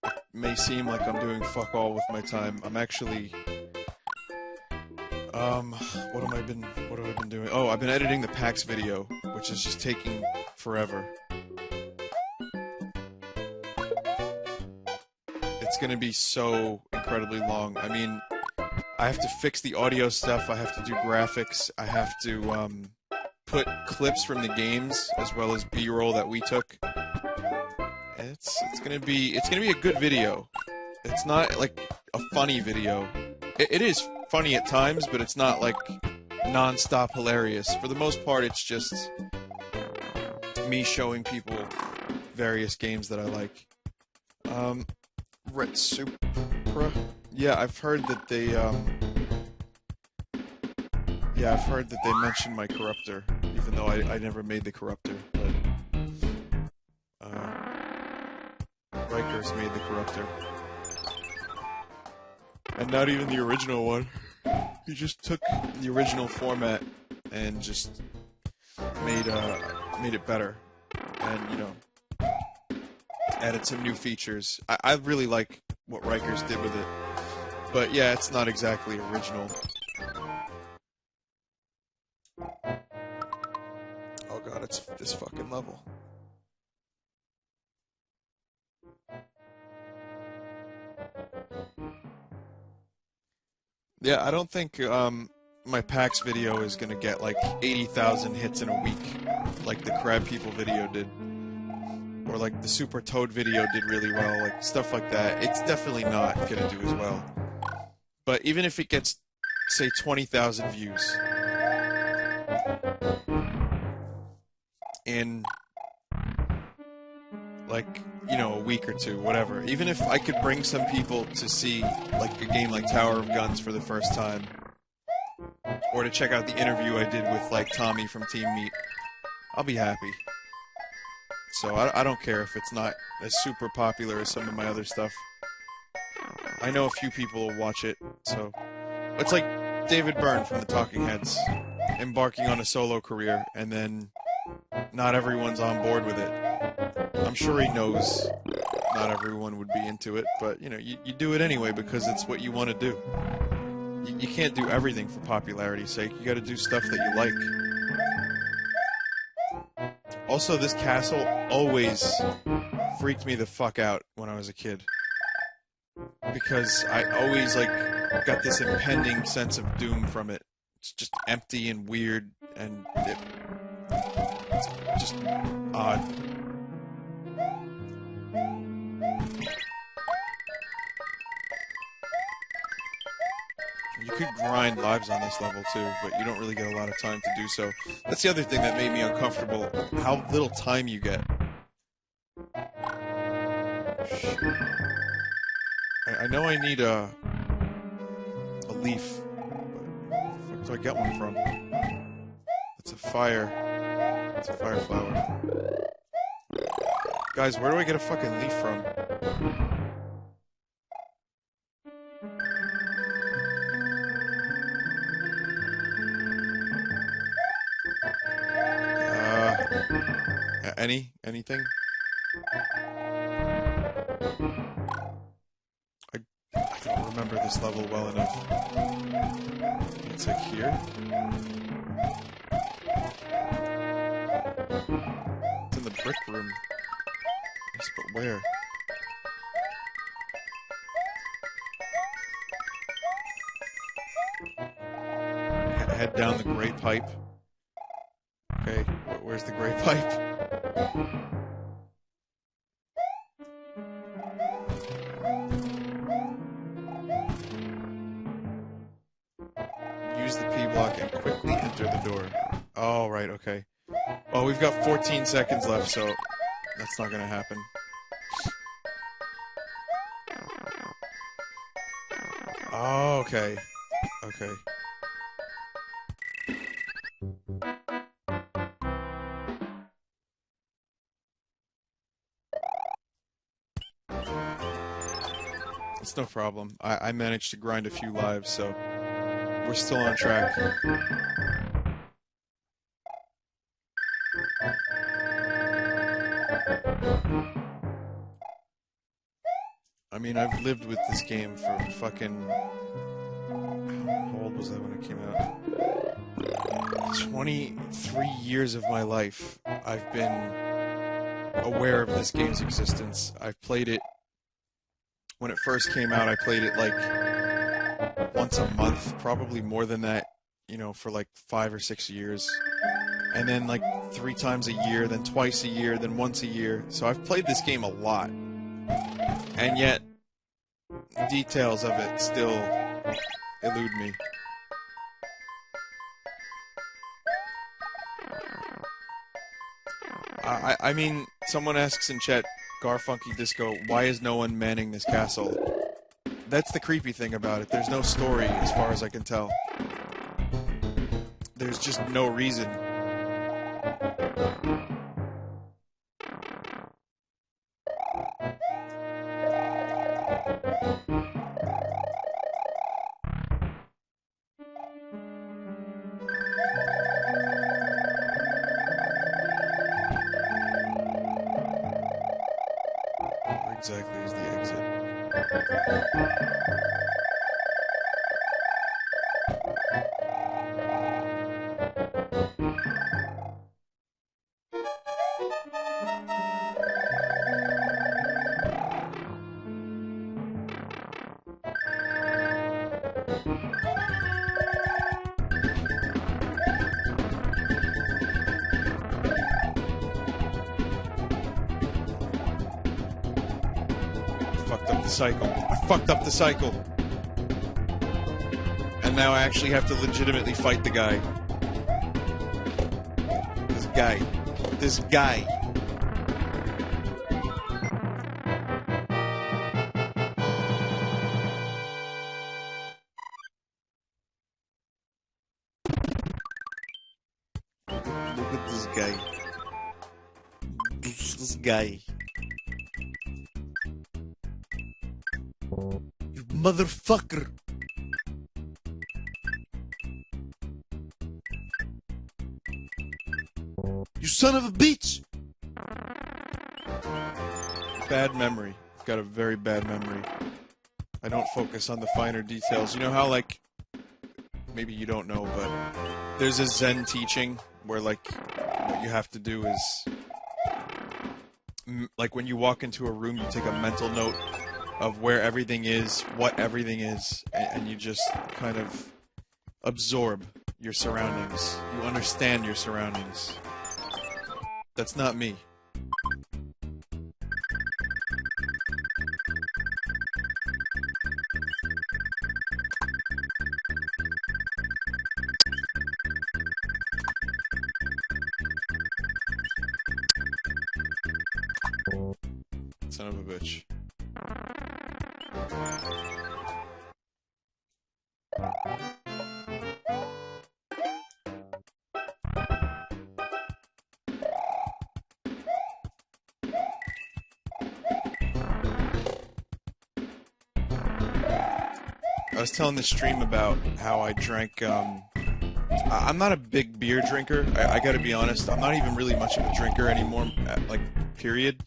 it may seem like I'm doing fuck all with my time, I'm actually, what have I been doing? Oh, I've been editing the PAX video, which is just taking forever. It's gonna be so incredibly long. I mean, I have to fix the audio stuff, I have to do graphics, I have to, put clips from the games as well as B-roll that we took. It's gonna be a good video. It's not like a funny video. It is funny at times, but it's not like non-stop hilarious. For the most part, it's just me showing people various games that I like. Red Supra. Yeah, I've heard that they mentioned my corruptor, even though I never made the corruptor, but Rikers made the corruptor. And not even the original one. He just took the original format and just made it better. And, you know, added some new features. I really like what Rikers did with it. But yeah, it's not exactly original. Oh god, it's this fucking level. Yeah, I don't think my PAX video is gonna get like 80,000 hits in a week, like the Crab People video did, or like the Super Toad video did really well, like stuff like that. It's definitely not gonna do as well. But even if it gets, say, 20,000 views in like, you know, a week or two, whatever. Even if I could bring some people to see like a game like Tower of Guns for the first time, or to check out the interview I did with like Tommy from Team Meat, I'll be happy. So I don't care if it's not as super popular as some of my other stuff. I know a few people will watch it, so it's like David Byrne from the Talking Heads embarking on a solo career, and then not everyone's on board with it. I'm sure he knows not everyone would be into it, but, you know, you do it anyway because it's what you want to do. You can't do everything for popularity's sake. You gotta do stuff that you like. Also, this castle always freaked me the fuck out when I was a kid. Because I always, like, got this impending sense of doom from it. It's just empty and weird, and it's just odd. You could grind lives on this level too, but you don't really get a lot of time to do so. That's the other thing that made me uncomfortable, how little time you get. Shit. I know I need a leaf, but where the fuck do I get one from? It's a fire flower. Guys, where do I get a fucking leaf from? Anything? I don't remember this level well enough. It's like here? It's in the brick room. Yes, but where? Head down the gray pipe. Okay, where's the gray pipe? Use the P block and quickly enter the door. Oh, right, okay. Well, we've got 14 seconds left, so that's not gonna happen. Oh, okay. Okay. It's no problem. I managed to grind a few lives, so we're still on track. I mean, I've lived with this game for fucking... How old was I when it came out? 23 years of my life, I've been aware of this game's existence. I've played it... When it first came out, I played it, like, once a month, probably more than that, you know, for like 5 or 6 years. And then, like, 3 times a year, then twice a year, then once a year. So I've played this game a lot. And yet, details of it still elude me. I mean, someone asks in chat, Garfunky Disco, why is no one manning this castle? That's the creepy thing about it. There's no story, as far as I can tell. There's just no reason. Where exactly is the exit? Fucked up the cycle. I fucked up the cycle. And now I actually have to legitimately fight the guy. This guy. This guy. Look at this guy. This guy. You motherfucker! You son of a bitch! Bad memory. I've got a very bad memory. I don't focus on the finer details. You know how, like, maybe you don't know, but there's a Zen teaching where, like, what you have to do is, like, when you walk into a room, you take a mental note of where everything is, what everything is, and you just kind of absorb your surroundings. You understand your surroundings. That's not me. Son of a bitch. I was telling the stream about how I drank, I'm not a big beer drinker, I gotta be honest. I'm not even really much of a drinker anymore, like, period.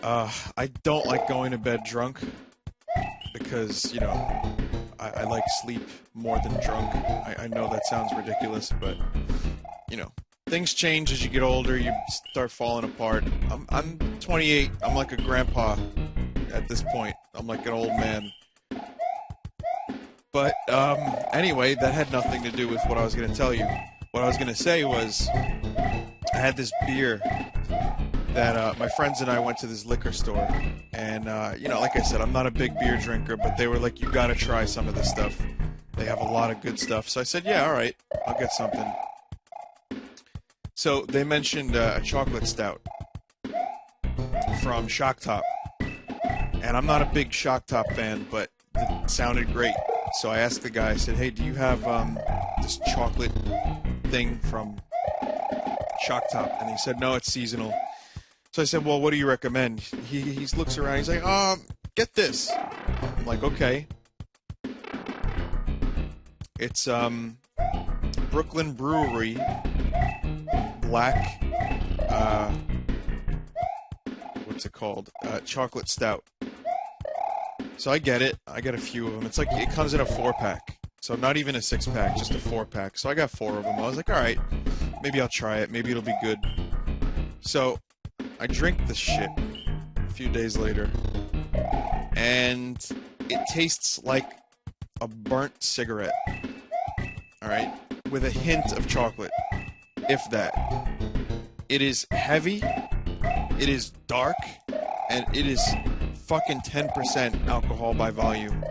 I don't like going to bed drunk, because, you know, I like sleep more than drunk. I know that sounds ridiculous, but, you know, things change as you get older, you start falling apart. I'm 28, I'm like a grandpa at this point. I'm like an old man. But, anyway, that had nothing to do with what I was going to tell you. What I was going to say was, I had this beer that, my friends and I went to this liquor store, and, you know, like I said, I'm not a big beer drinker, but they were like, you gotta try some of this stuff. They have a lot of good stuff. So I said, yeah, alright, I'll get something. So, they mentioned, a chocolate stout from Shock Top. And I'm not a big Shock Top fan, but it sounded great. So I asked the guy, I said, hey, do you have this chocolate thing from Shock Top? And he said, no, it's seasonal. So I said, well, what do you recommend? He looks around, he's like, get this. I'm like, okay. It's Brooklyn Brewery Black what's it called? Chocolate stout. So I get it. I get a few of them. It's like it comes in a 4-pack. So not even a 6-pack, just a 4-pack. So I got 4 of them. I was like, all right, maybe I'll try it. Maybe it'll be good. So I drink this shit a few days later, and it tastes like a burnt cigarette. All right, with a hint of chocolate, if that. It is heavy. It is dark, and it is fucking 10% alcohol by volume.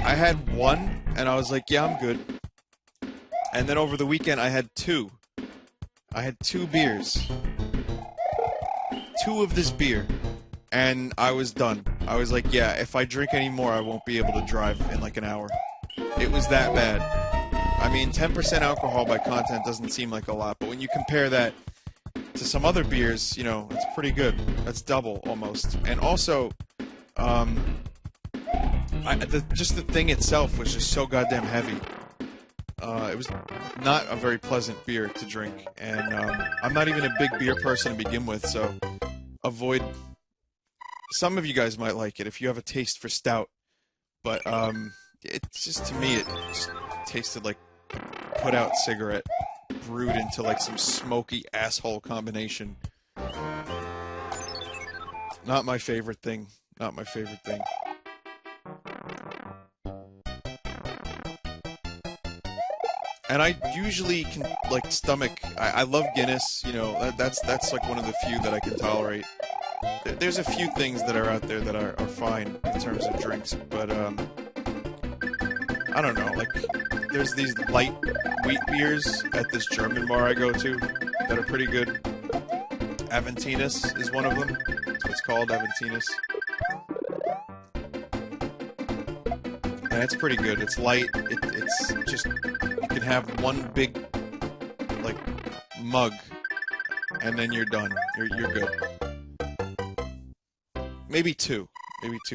I had one, and I was like, yeah, I'm good. And then over the weekend, I had 2. I had 2 beers. 2 of this beer. And I was done. I was like, yeah, if I drink any more, I won't be able to drive in like an hour. It was that bad. I mean, 10% alcohol by content doesn't seem like a lot, but when you compare that to some other beers, you know, it's pretty good. That's double, almost. And also, just the thing itself was just so goddamn heavy. It was not a very pleasant beer to drink, and I'm not even a big beer person to begin with, so avoid. Some of you guys might like it if you have a taste for stout, but it's just, to me, it just tasted like put out cigarette brewed into like some smoky asshole combination. Not my favorite thing. Not my favorite thing. And I usually can, like, stomach. I love Guinness. You know, that's like one of the few that I can tolerate. There's a few things that are out there that are fine in terms of drinks, but I don't know. Like, there's these light wheat beers at this German bar I go to that are pretty good. Aventinus is one of them. That's what it's called, Aventinus. And it's pretty good. It's light. It's just, you can have one big, like, mug, and then you're done. You're good. Maybe 2,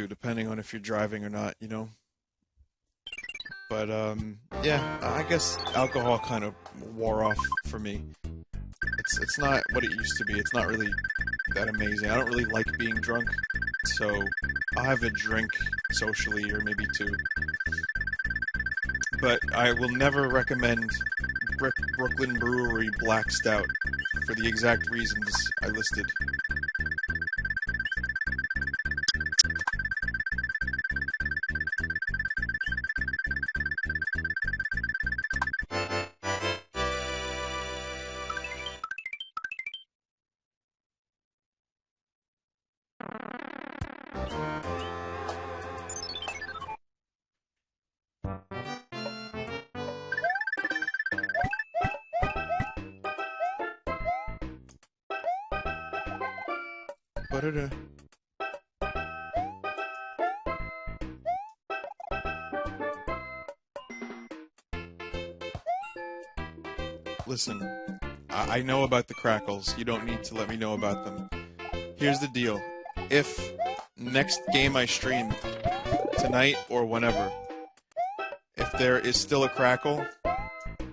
depending on if you're driving or not, you know. But yeah, I guess alcohol kind of wore off for me. It's not what it used to be. It's not really that amazing. I don't really like being drunk, so I'll have a drink socially, or maybe 2. But I will never recommend Brooklyn Brewery Black Stout for the exact reasons I listed. Ba-da-da. Listen, I know about the crackles. You don't need to let me know about them. Here's the deal. If next game I stream, tonight or whenever, if there is still a crackle,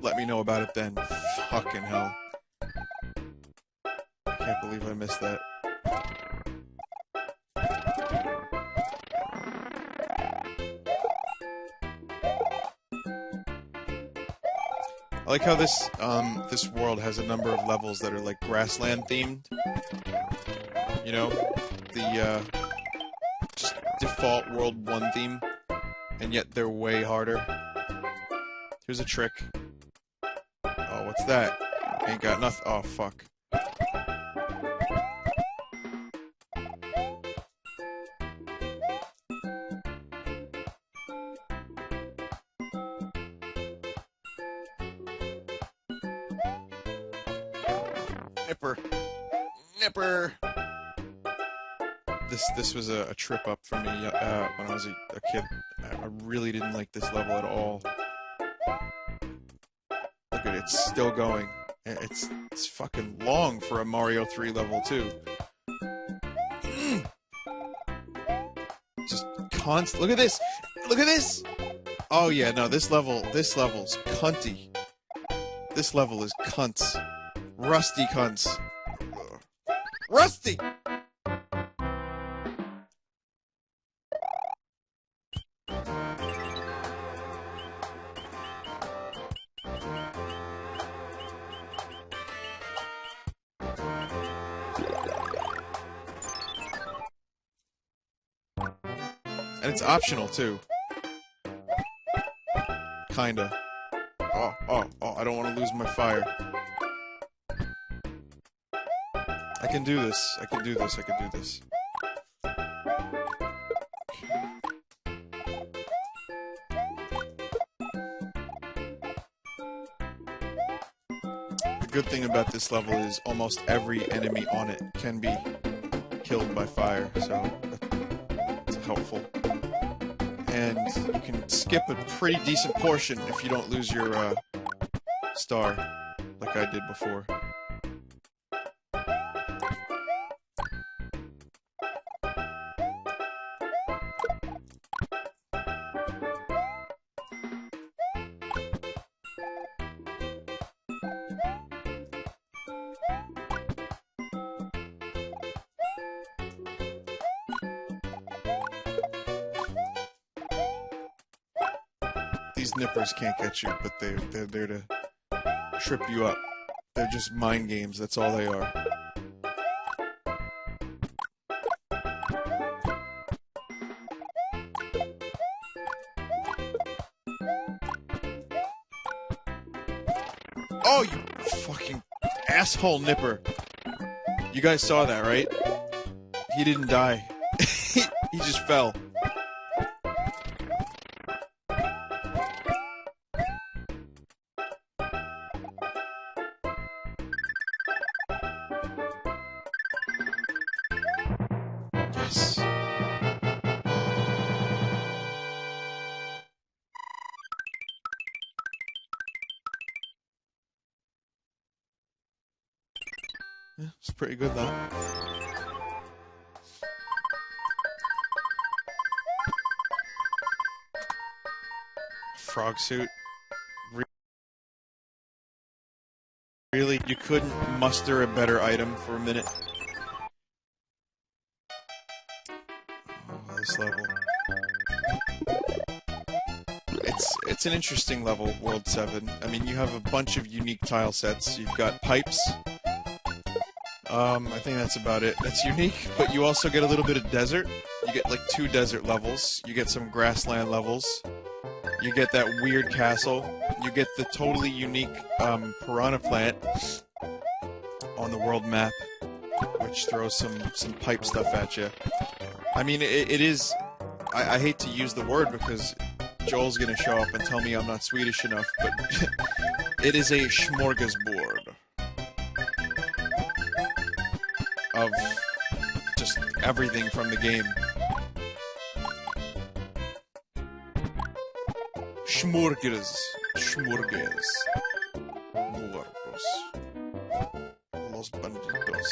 let me know about it then. Fucking hell. I can't believe I missed that. I like how this world has a number of levels that are like grassland themed. You know, the just default World 1 theme, and yet they're way harder. Here's a trick. Oh, what's that? Ain't got nothing. Oh, fuck. Nipper. This was a trip up for me when I was a kid. I really didn't like this level at all. Look at it, it's still going. It's fucking long for a Mario 3 level too. Just constant. Look at this. Look at this. Oh yeah, no, this level's cunty. This level is cunts. Rusty cunts. Rusty! And it's optional, too. Kinda. Oh, I don't want to lose my fire. I can do this. I can do this. The good thing about this level is almost every enemy on it can be killed by fire, so it's helpful. And you can skip a pretty decent portion if you don't lose your star, like I did before. These nippers can't get you, but they're there to trip you up. They're just mind games, that's all they are. Oh, you fucking asshole nipper. You guys saw that, right? He didn't die. He just fell. Yes. Yeah, it's pretty good though. Frog suit. Really? You couldn't muster a better item for a minute? Oh, this level. It's an interesting level, World 7. I mean, you have a bunch of unique tile sets. You've got pipes. I think that's about it. That's unique, but you also get a little bit of desert. You get like 2 desert levels. You get some grassland levels. You get that weird castle. You get the totally unique piranha plant on the world map, which throws some pipe stuff at you. I mean, it is... I hate to use the word because Joel's gonna show up and tell me I'm not Swedish enough, but it is a smorgasbord of just everything from the game. Smorgas. Muertos. Los bandidos.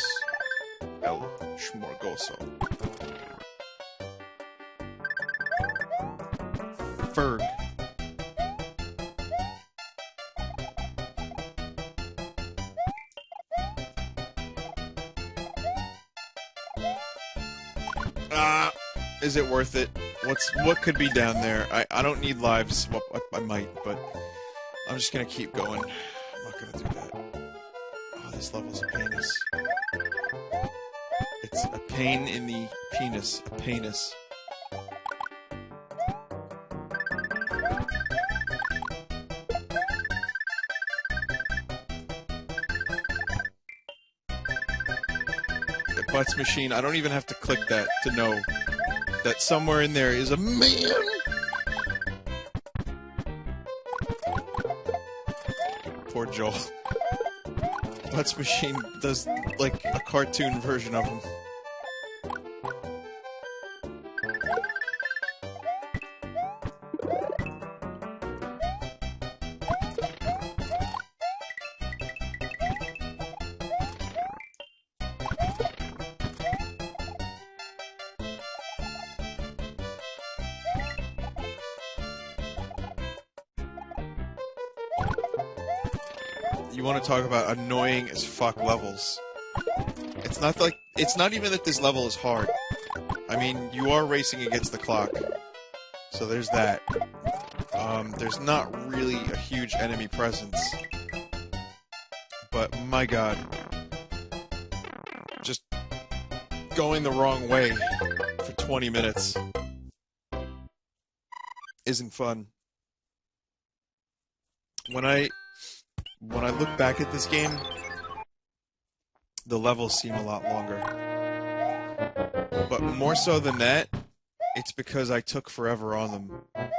El smorgoso. Ferg. Is it worth it? What could be down there? I don't need lives. Well, I might, but I'm just gonna keep going. I'm not gonna do that. Oh, this level's a penis. It's a pain in the penis. A penis. The butts machine. I don't even have to click that to know that somewhere in there is a man. Poor Joel. Butts machine does like a cartoon version of him. You want to talk about annoying as fuck levels. It's not even that this level is hard. I mean, you are racing against the clock. So there's that. There's not really a huge enemy presence. But my god. Just going the wrong way for 20 minutes. isn't fun. When I look back at this game, the levels seem a lot longer. But more so than that, it's because I took forever on them.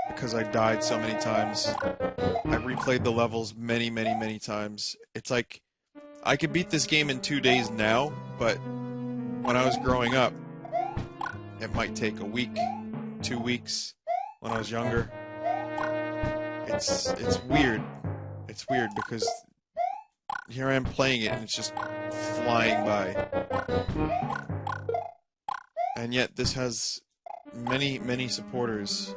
Because I died so many times. I replayed the levels many, many, many times. It's like, I could beat this game in 2 days now, but when I was growing up, it might take a week, 2 weeks. When I was younger, it's weird. It's weird because here I am playing it and it's just flying by. And yet this has many, many supporters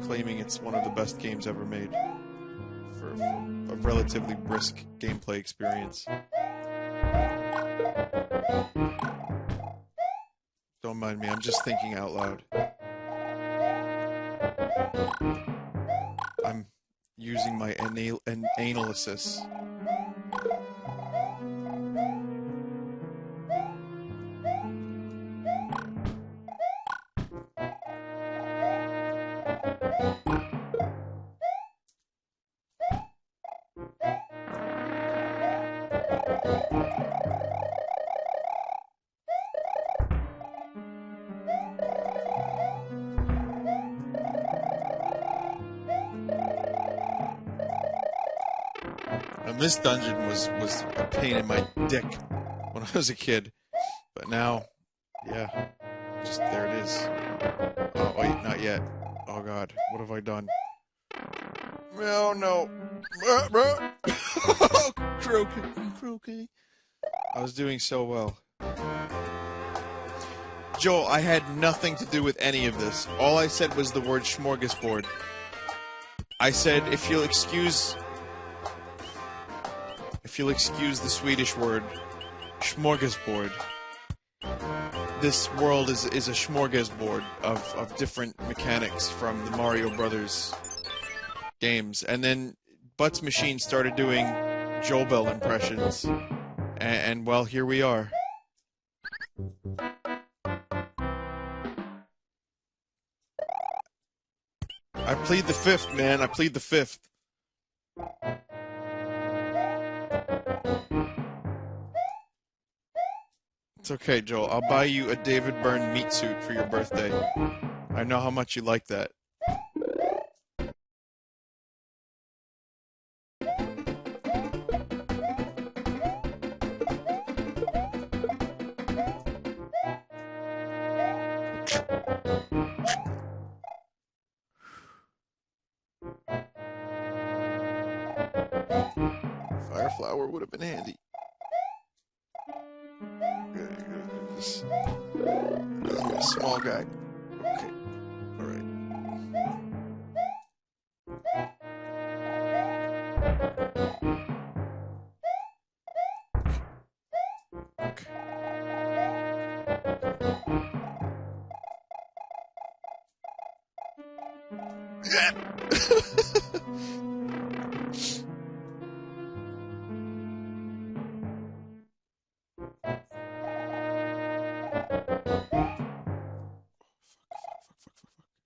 claiming it's one of the best games ever made for a relatively brisk gameplay experience. Don't mind me, I'm just thinking out loud. I'm using my analysis. And this dungeon was a pain in my dick when I was a kid. But now, yeah, just there it is. Oh, wait, not yet. Oh, God, what have I done? Oh, no. Croaky. I was doing so well. Joel, I had nothing to do with any of this. All I said was the word smorgasbord. I said, if you'll excuse the Swedish word, smorgasbord. This world is a smorgasbord of different mechanics from the Mario Brothers games. And then Butts Machine started doing Joel Bell impressions. And well, here we are. I plead the fifth, man. I plead the fifth. It's okay, Joel. I'll buy you a David Byrne meat suit for your birthday. I know how much you like that. Fire flower would have been handy. This is a small guy. Okay. Alright. Okay.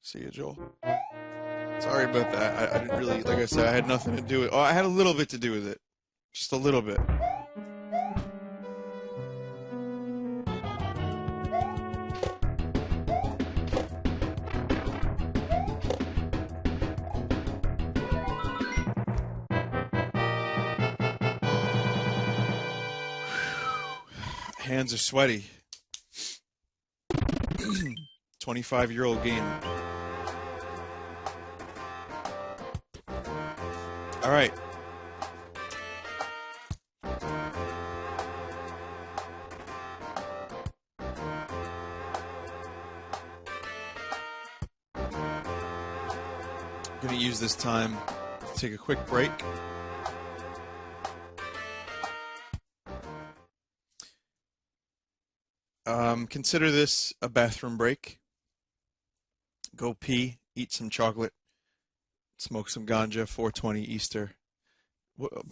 See ya, Joel. Sorry about that. I didn't really, like I said, I had nothing to do with it. Oh, I had a little bit to do with it. Just a little bit. Hands are sweaty. 25-year-old game. All right. I'm going to use this time to take a quick break. Consider this a bathroom break. Go pee, eat some chocolate, smoke some ganja, 420 Easter.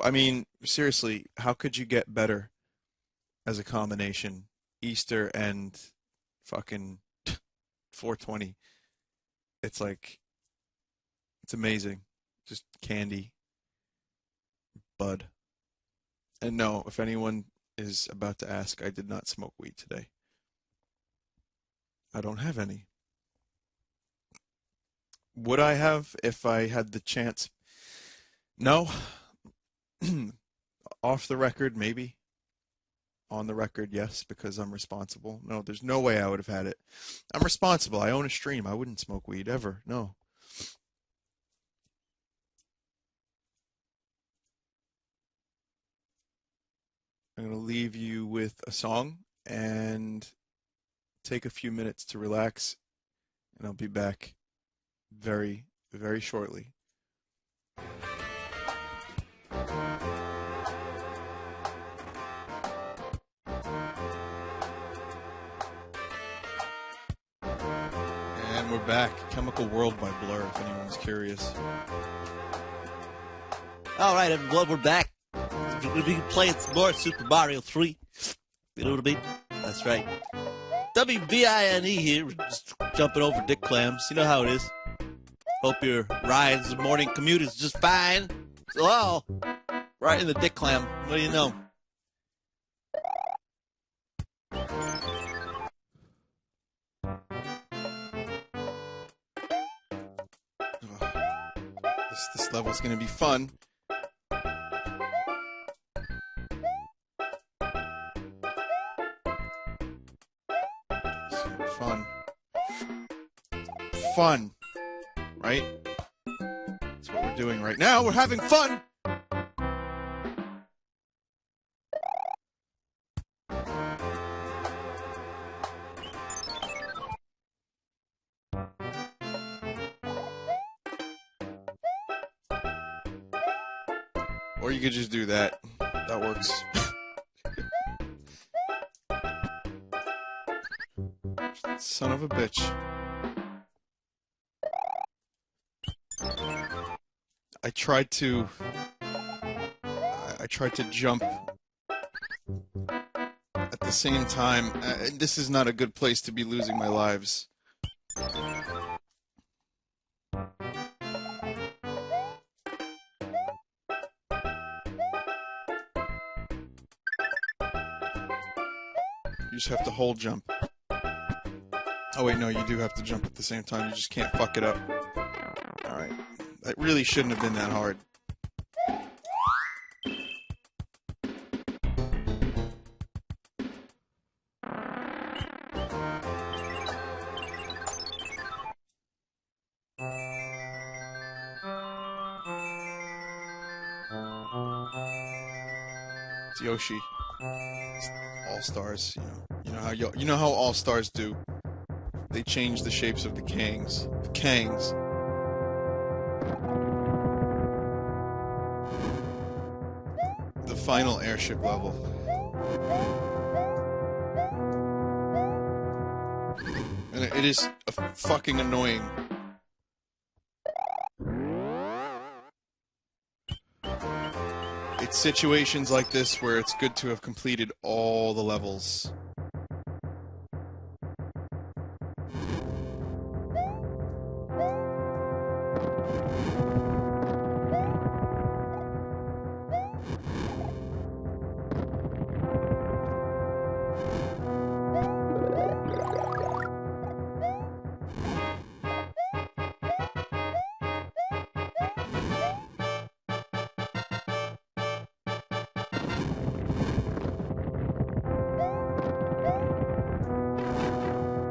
I mean, seriously, how could you get better as a combination? Easter and fucking 420. It's like, It's amazing. Just candy, bud. And no, if anyone is about to ask, I did not smoke weed today. I don't have any. Would I have if I had the chance? No. Off the record, maybe. On the record, yes, because I'm responsible. No, there's no way I would have had it. I'm responsible. I own a stream. I wouldn't smoke weed ever. No. I'm going to leave you with a song and take a few minutes to relax, and I'll be back very, very shortly. And we're back. Chemical World by Blur, if anyone's curious. All right, everyone, we're back. We'll be playing some more Super Mario 3. You know what I mean? That's right. WVINE here, just jumping over dick clams. You know how it is. Hope your rides and morning commute is just fine. So, oh, right in the dick clam. What do you know? This level's gonna be fun. Fun, right? That's what we're doing right now. We're having fun. Or you could just do that. That works. Son of a bitch. I tried to jump at the same time. This is not a good place to be losing my lives. You just have to hold jump. Oh wait, no, you do have to jump at the same time. You just can't fuck it up. Alright. That really shouldn't have been that hard. It's Yoshi. It's All Stars, you know how All Stars do. They change the shapes of the Kangs. The Kangs. The final airship level. And it is fucking annoying. It's situations like this where it's good to have completed all the levels.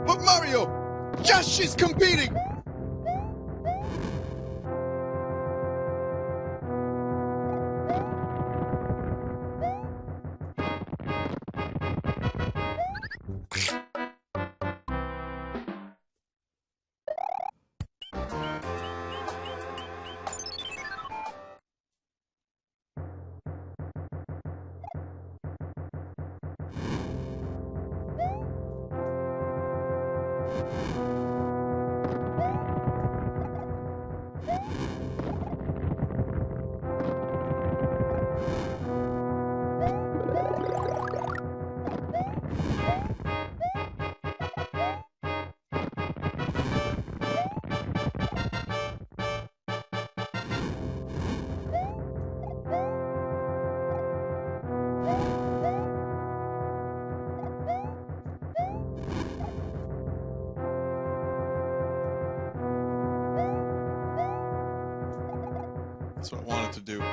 But Mario! Yoshi's competing! That's what I wanted to do.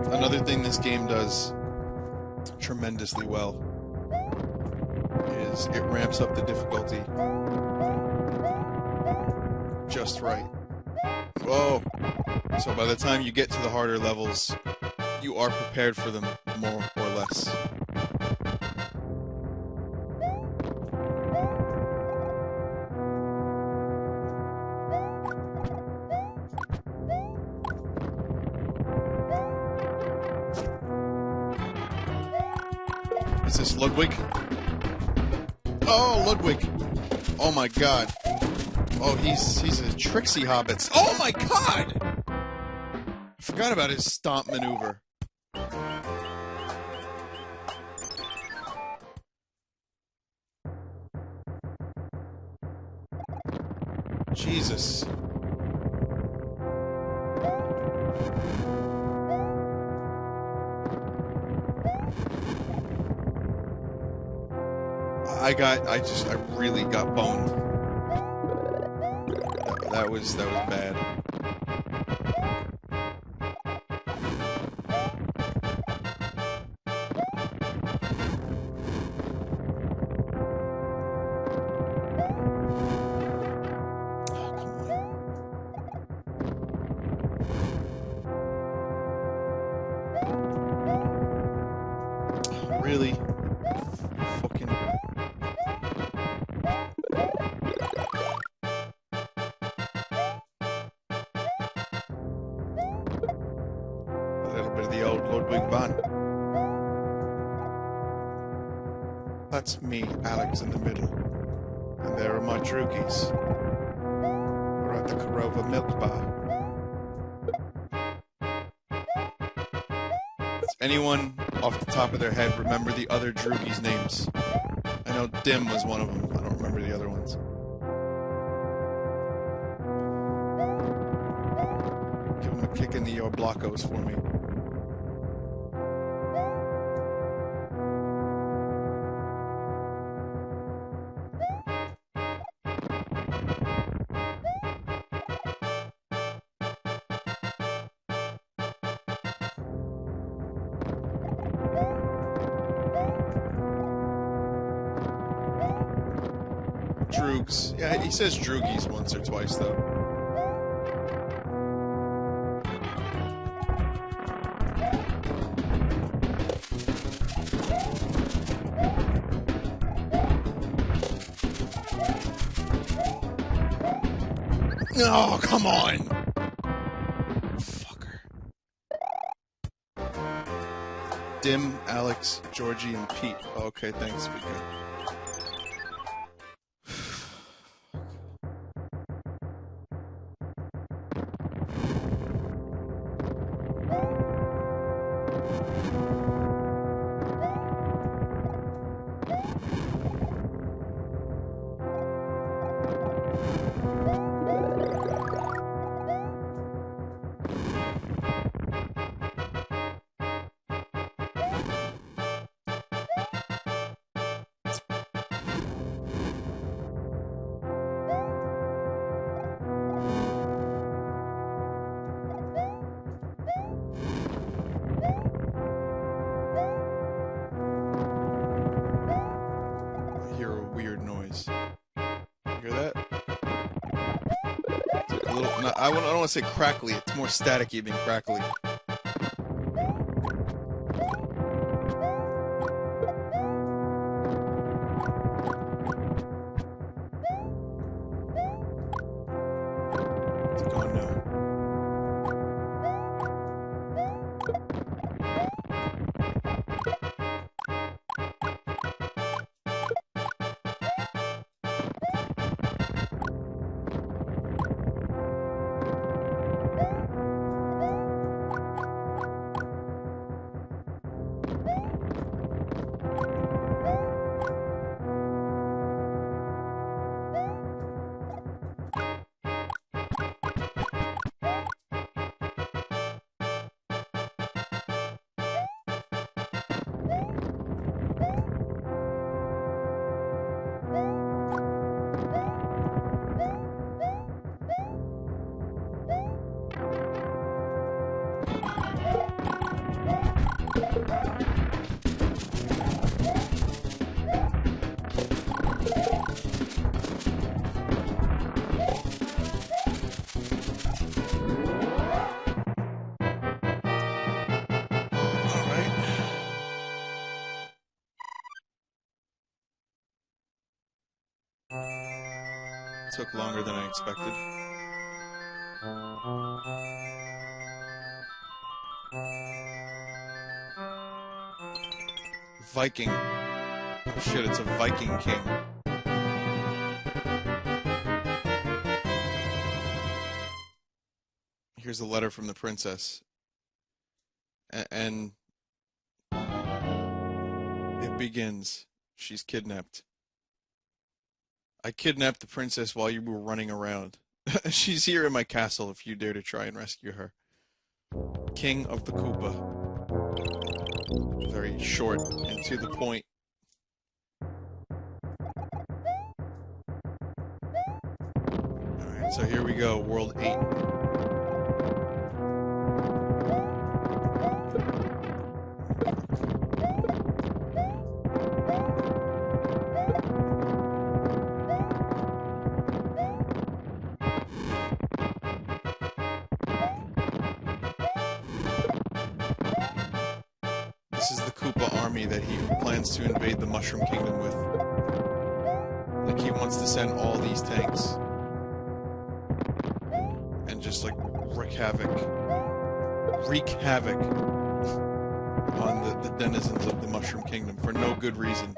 Another thing this game does tremendously well is it ramps up the difficulty just right. Whoa! So by the time you get to the harder levels, you are prepared for them more or less. Is this Ludwig? Oh, Ludwig! Oh my god. Oh, he's a tricksy hobbit. Oh my god! I forgot about his stomp maneuver. Jesus. I really got boned. That was bad. Oh, come on. Really? Fucking... The old Ludwig van. That's me, Alex, in the middle. And there are my droogies. We're at the Korova Milk Bar. Does anyone off the top of their head remember the other droogies' names? I know Dim was one of them. I don't remember the other ones. Give him a kick in the Blockos for me. Droogs. Yeah, he says droogies once or twice, though. Oh, come on! Fucker. Dim, Alex, Georgie, and Pete. Okay, thanks, Vika. I don't want to say crackly. It's more staticky than crackly. It's gone now. took longer than I expected. Viking. Oh shit, it's a Viking king. Here's a letter from the princess. And it begins. She's kidnapped. I kidnapped the princess while you were running around. She's here in my castle if you dare to try and rescue her. King of the Koopa. Very short and to the point. Alright, so here we go, World 8. This is the Koopa army that he plans to invade the Mushroom Kingdom with. Like, he wants to send all these tanks. And just, like, wreak havoc on the denizens of the Mushroom Kingdom for no good reason.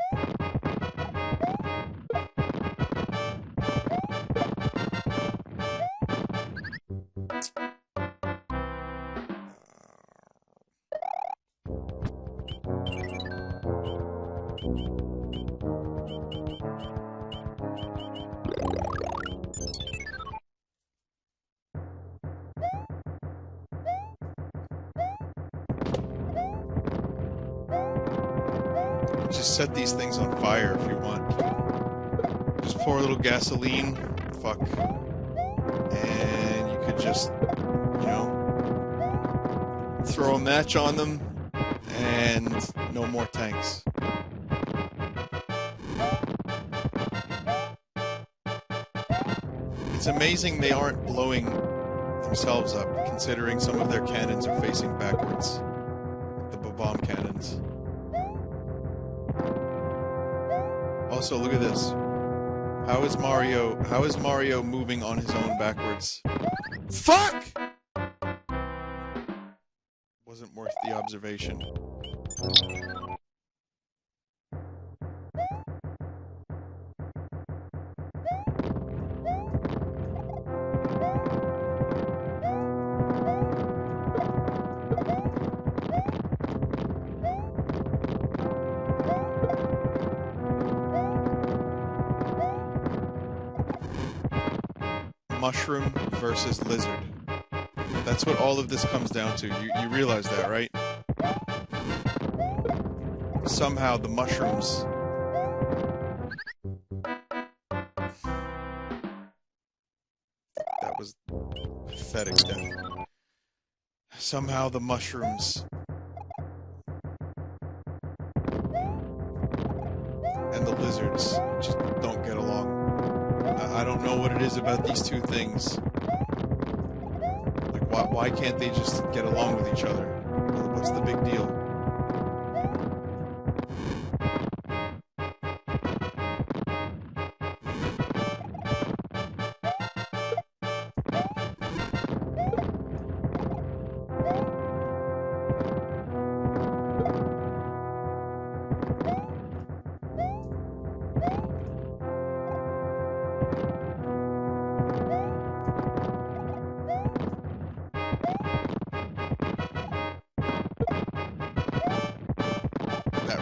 Just set these things on fire if you want. Just pour a little gasoline, fuck. And you could just, you know, throw a match on them, and no more tanks. It's amazing they aren't blowing themselves up, considering some of their cannons are facing backwards. The bomb cannons. Also, look at this. How is Mario moving on his own backwards? Fuck! Wasn't worth the observation. Mushroom versus lizard. That's what all of this comes down to. You realize that, right? Somehow the mushrooms... That was pathetic death. Somehow the mushrooms and the lizards just don't get along. I don't know what it is about these two things. Like, why can't they just get along with each other? What's the big deal?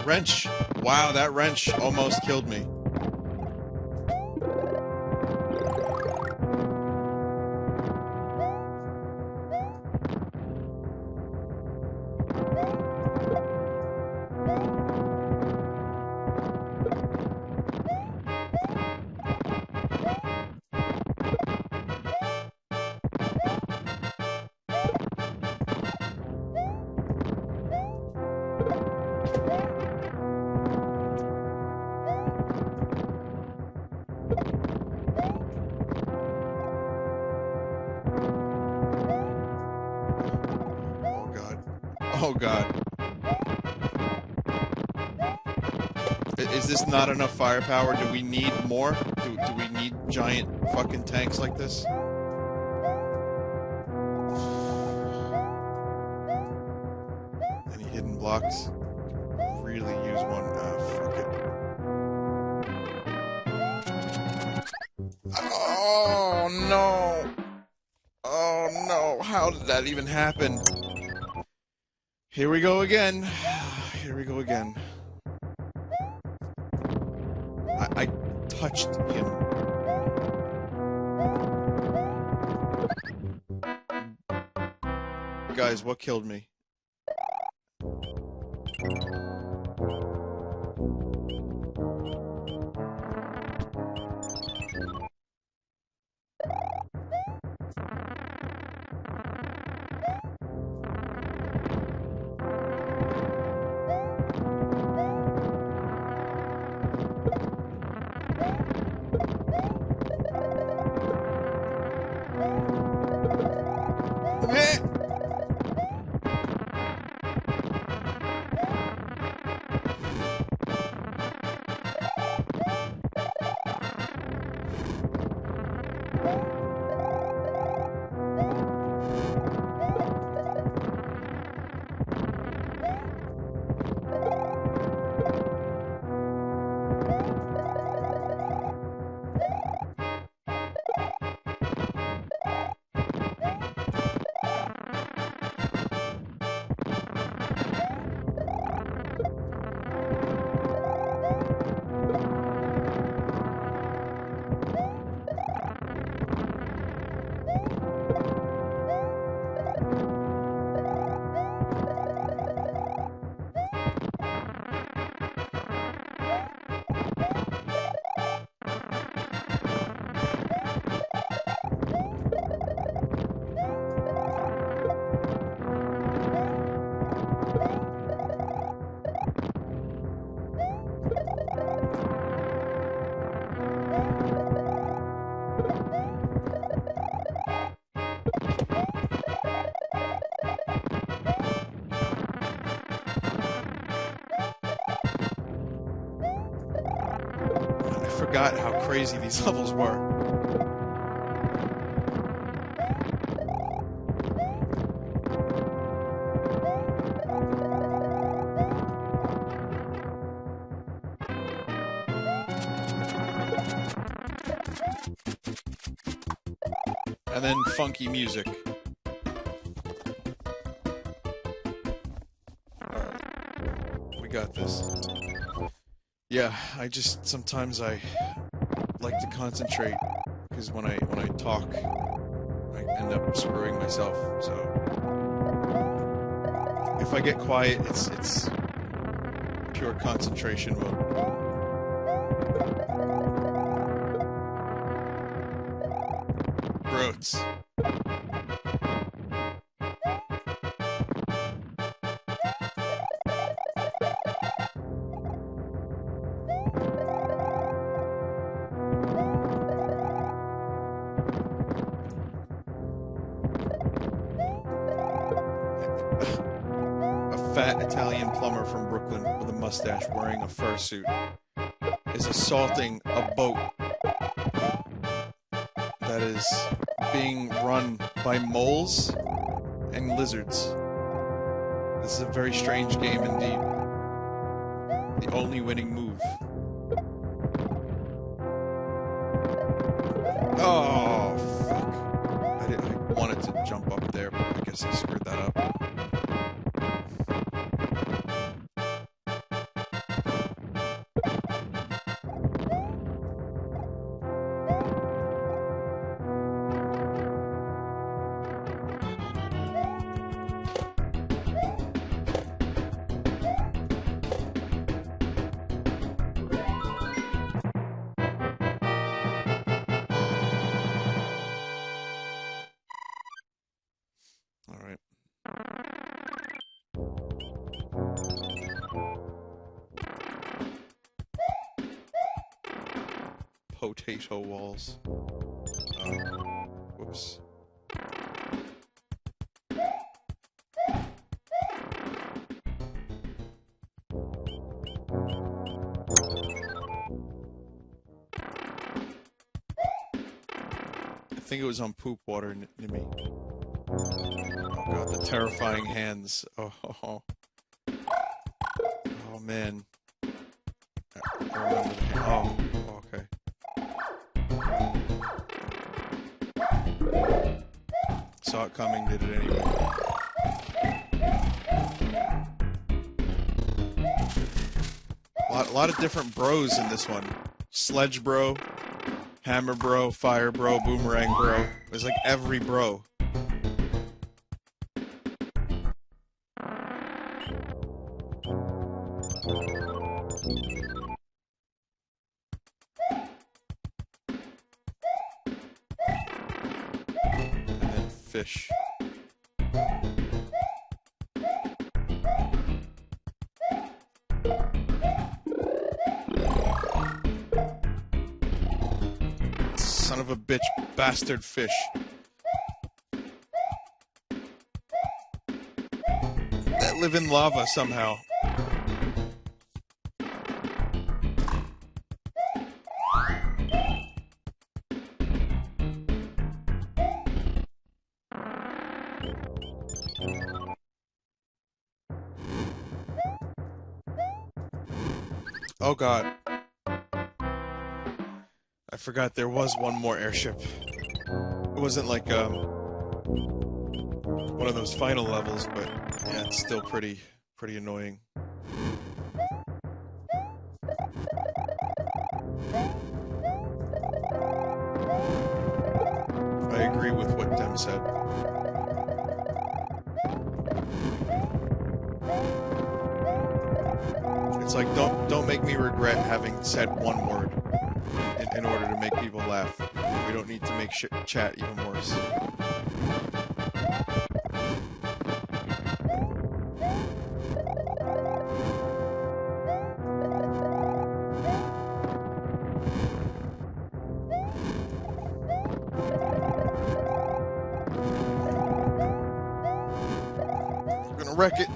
Wrench. Wow, that wrench almost killed me. Oh god. Is this not enough firepower? Do we need more? Do we need giant fucking tanks like this? Any hidden blocks? Really use one. Fuck it. Oh no! Oh no! How did that even happen? Here we go again. Here we go again. I touched him. Guys, what killed me? Meh. I forgot how crazy these levels were. And then funky music. Alright. We got this. Yeah, sometimes I like to concentrate because when I talk I end up screwing myself. So if I get quiet, it's pure concentration mode. Groats. A fat Italian plumber from Brooklyn with a mustache wearing a fursuit is assaulting a boat that is being run by moles and lizards. This is a very strange game indeed. The only winning move. Oh, fuck. I wanted to jump up there, but I guess I screwed that up. Alright. Potato walls. Whoops. think it was on poop water near me. Oh god, the terrifying hands. Oh man. I remember the hand. Oh, okay. Saw it coming, did it anyway. A lot of different bros in this one. Sledge bro, hammer bro, fire bro, boomerang bro. There's like every bro. And then fish. Son of a bitch, bastard fish. That live in lava somehow. Oh god. I forgot there was one more airship. It wasn't like one of those final levels, but yeah, it's still pretty annoying. I agree with what Dem said. It's like don't make me regret having said one word in order to make people laugh. We don't need to make chat even worse. We're gonna wreck it.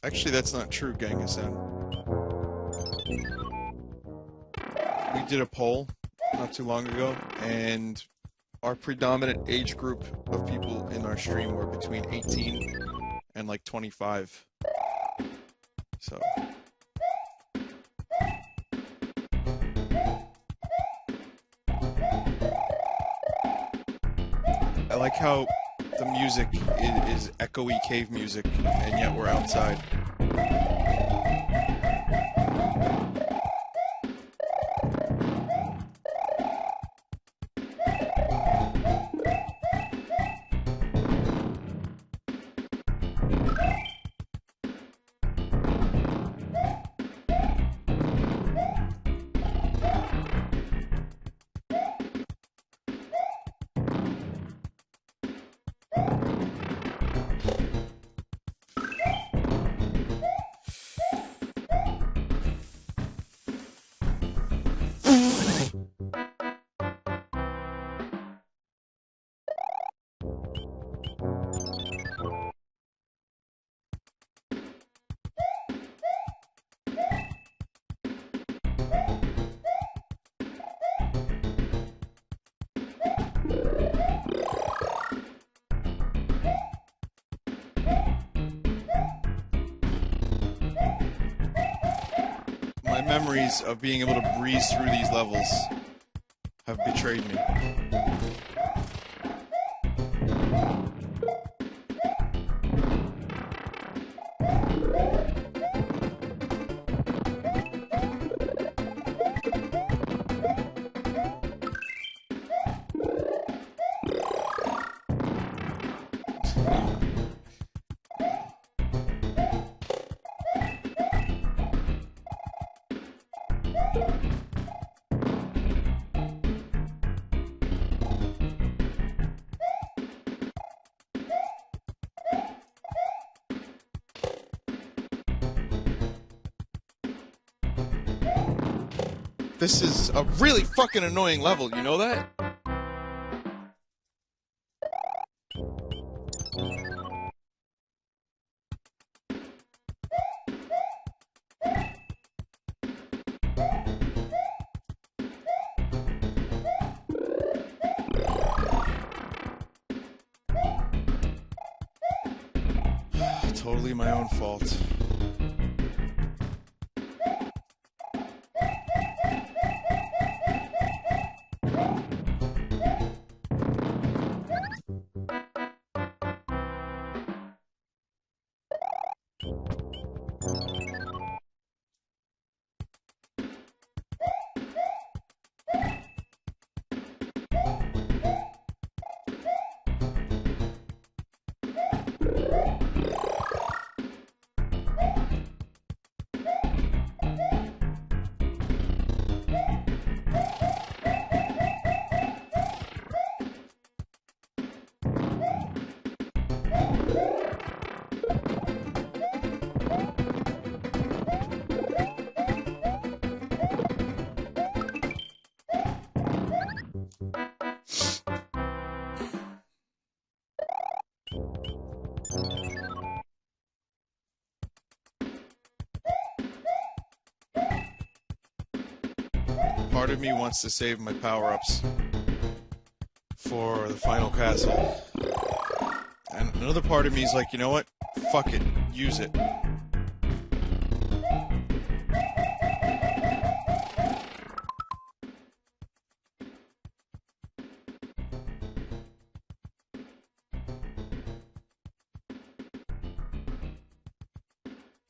Actually, that's not true, Genghis-san. We did a poll not too long ago, and our predominant age group of people in our stream were between 18 and like 25. So. I like how the music is echoey cave music, and yet we're outside. My memories of being able to breeze through these levels have betrayed me. This is a really fucking annoying level, you know that? Totally my own fault. Part of me wants to save my power-ups for the final castle. And another part of me is like, you know what? Fuck it. Use it.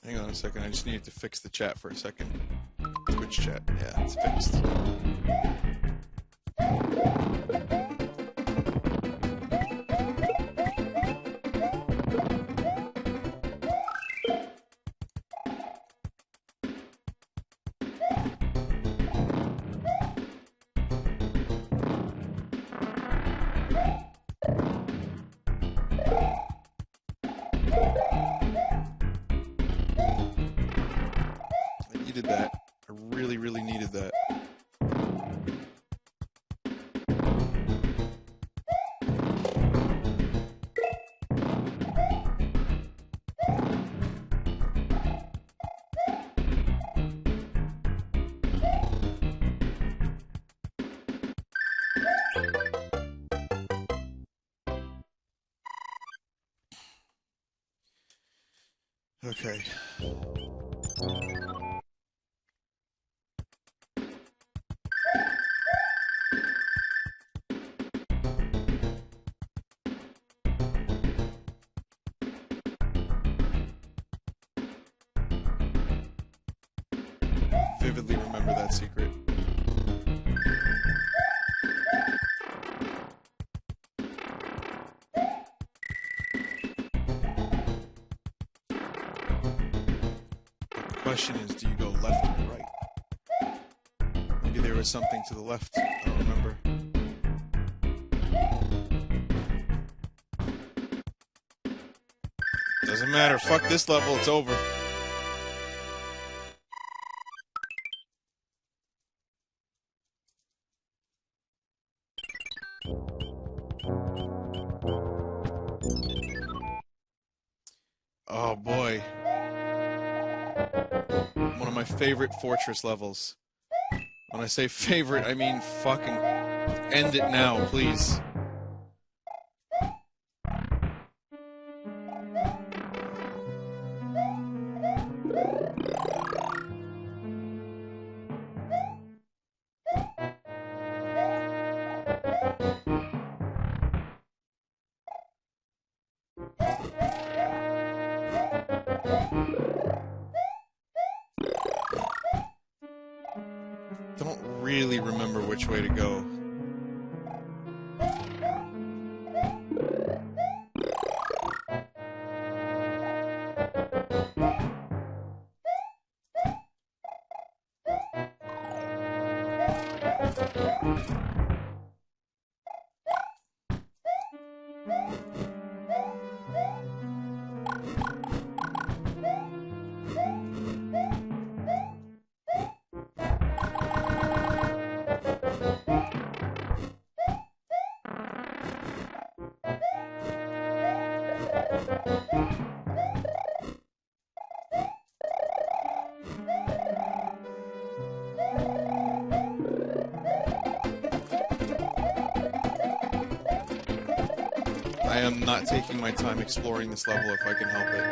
Hang on a second, I just needed to fix the chat for a second. Twitch chat, yeah, it's fixed. I needed that. I really, really needed that. Okay. Vividly remember that secret. The question is, do you go left or right? Maybe there was something to the left. I don't remember. Doesn't matter. Fuck this level. It's over. Oh boy. One of my favorite fortress levels. When I say favorite, I mean fucking end it now, please. Don't really remember which way to go. I am not taking my time exploring this level if I can help it.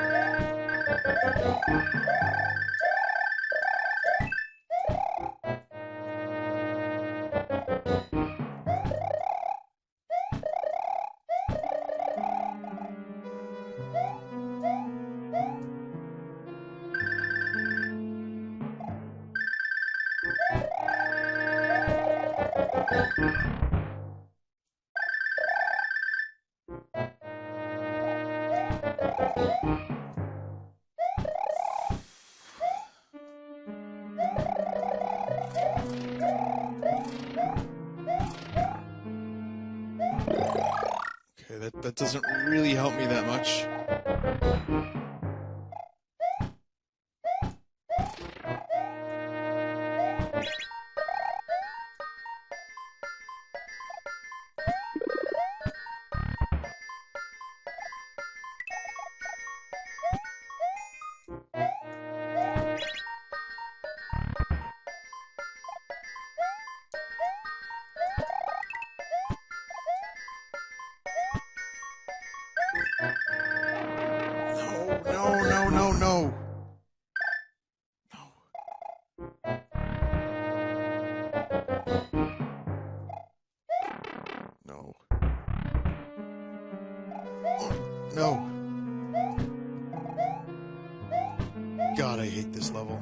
Okay, that doesn't really help me that much. No. No. No. God, I hate this level.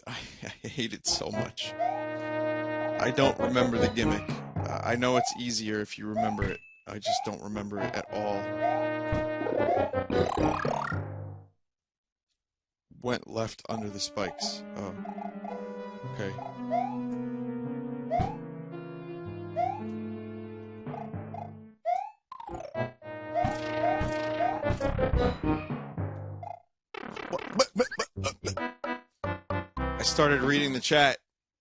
I hate it so much. I don't remember the gimmick. I know it's easier if you remember it. I just don't remember it at all. Went left under the spikes. Oh. Okay. I started reading the chat.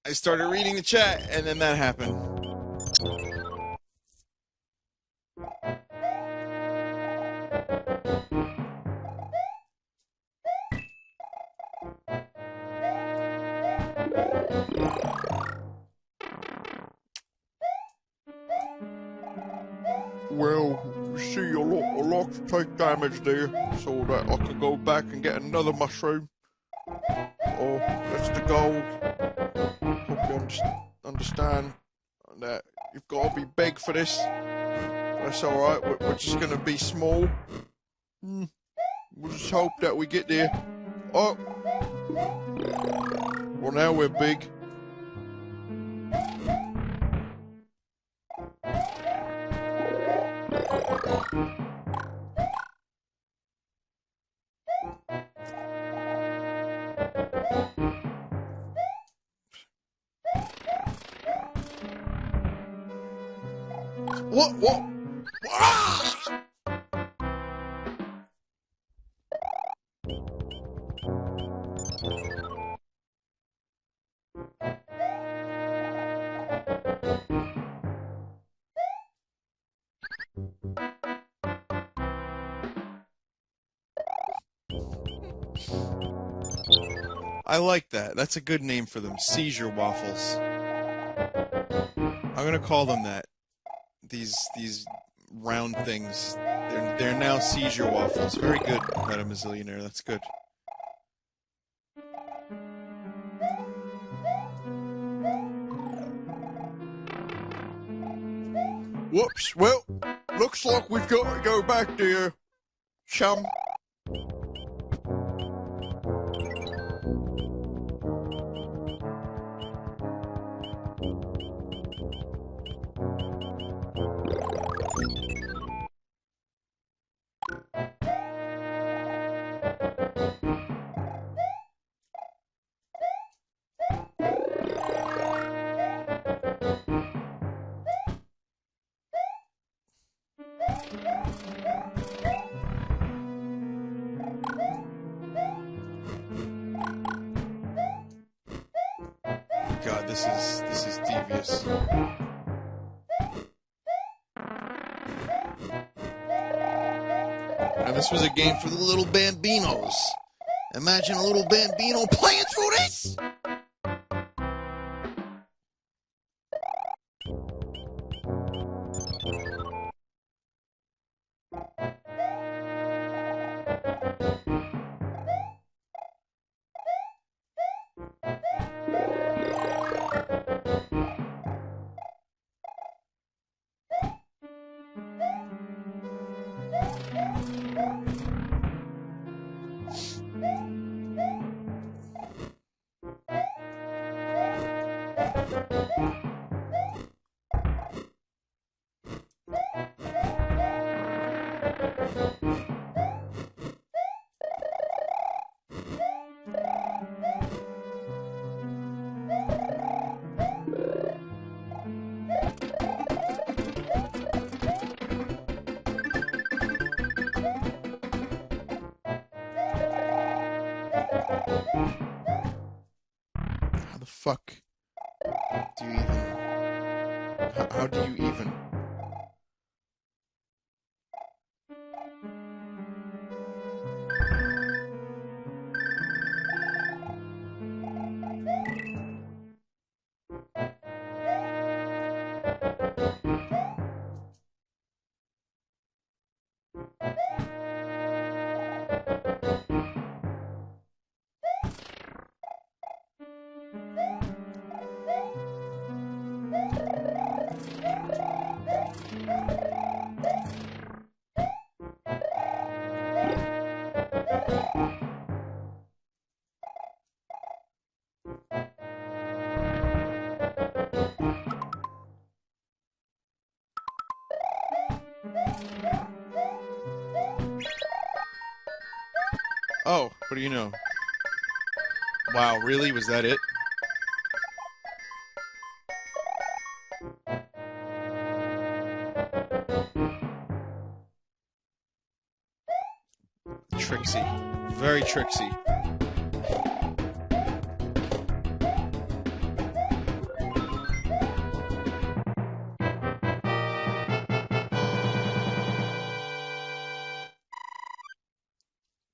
And then that happened. Well, you see, I like to take damage there, so that I could go back and get another mushroom. Oh, that's the goal. Hope you understand that you've got to be big for this. That's alright, we're just gonna be small. We'll just hope that we get there. Oh! Well, now we're big. What? Ah! I like that. That's a good name for them. Seizure waffles. I'm gonna call them that. These round things. They're now seizure waffles. Very good, Metamazillionaire. That's good. Whoops. Well, looks like we've got to go back there, chum. God, this is devious. Now this was a game for the little bambinos. Imagine a little bambino playing through this. How the fuck do you even... How do you even... Oh, what do you know? Wow, really? Was that it? Tricksy. Very tricksy.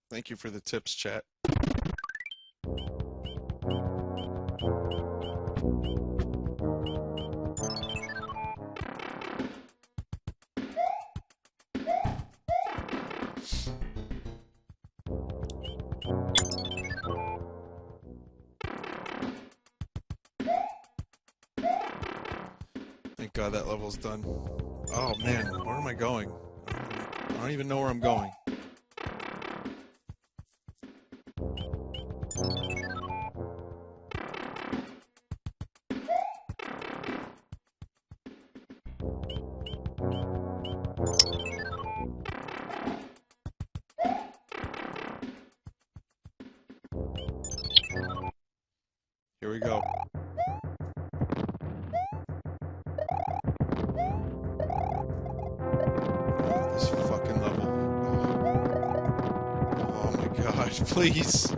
Thank you for the tips, chat. Thank God that level's done. Oh man, where am I going? I don't even know where I'm going. Here we go. Oh, this fucking level. Oh my God, please.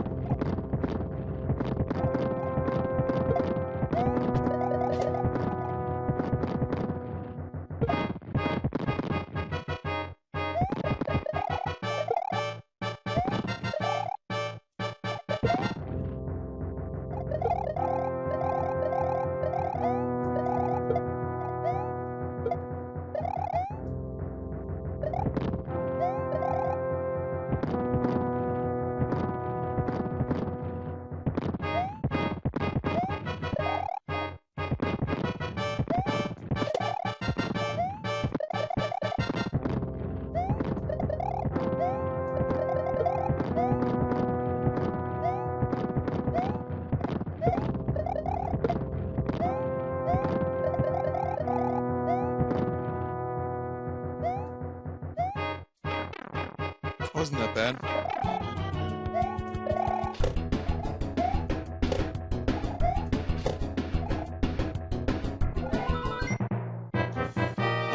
Wasn't that bad?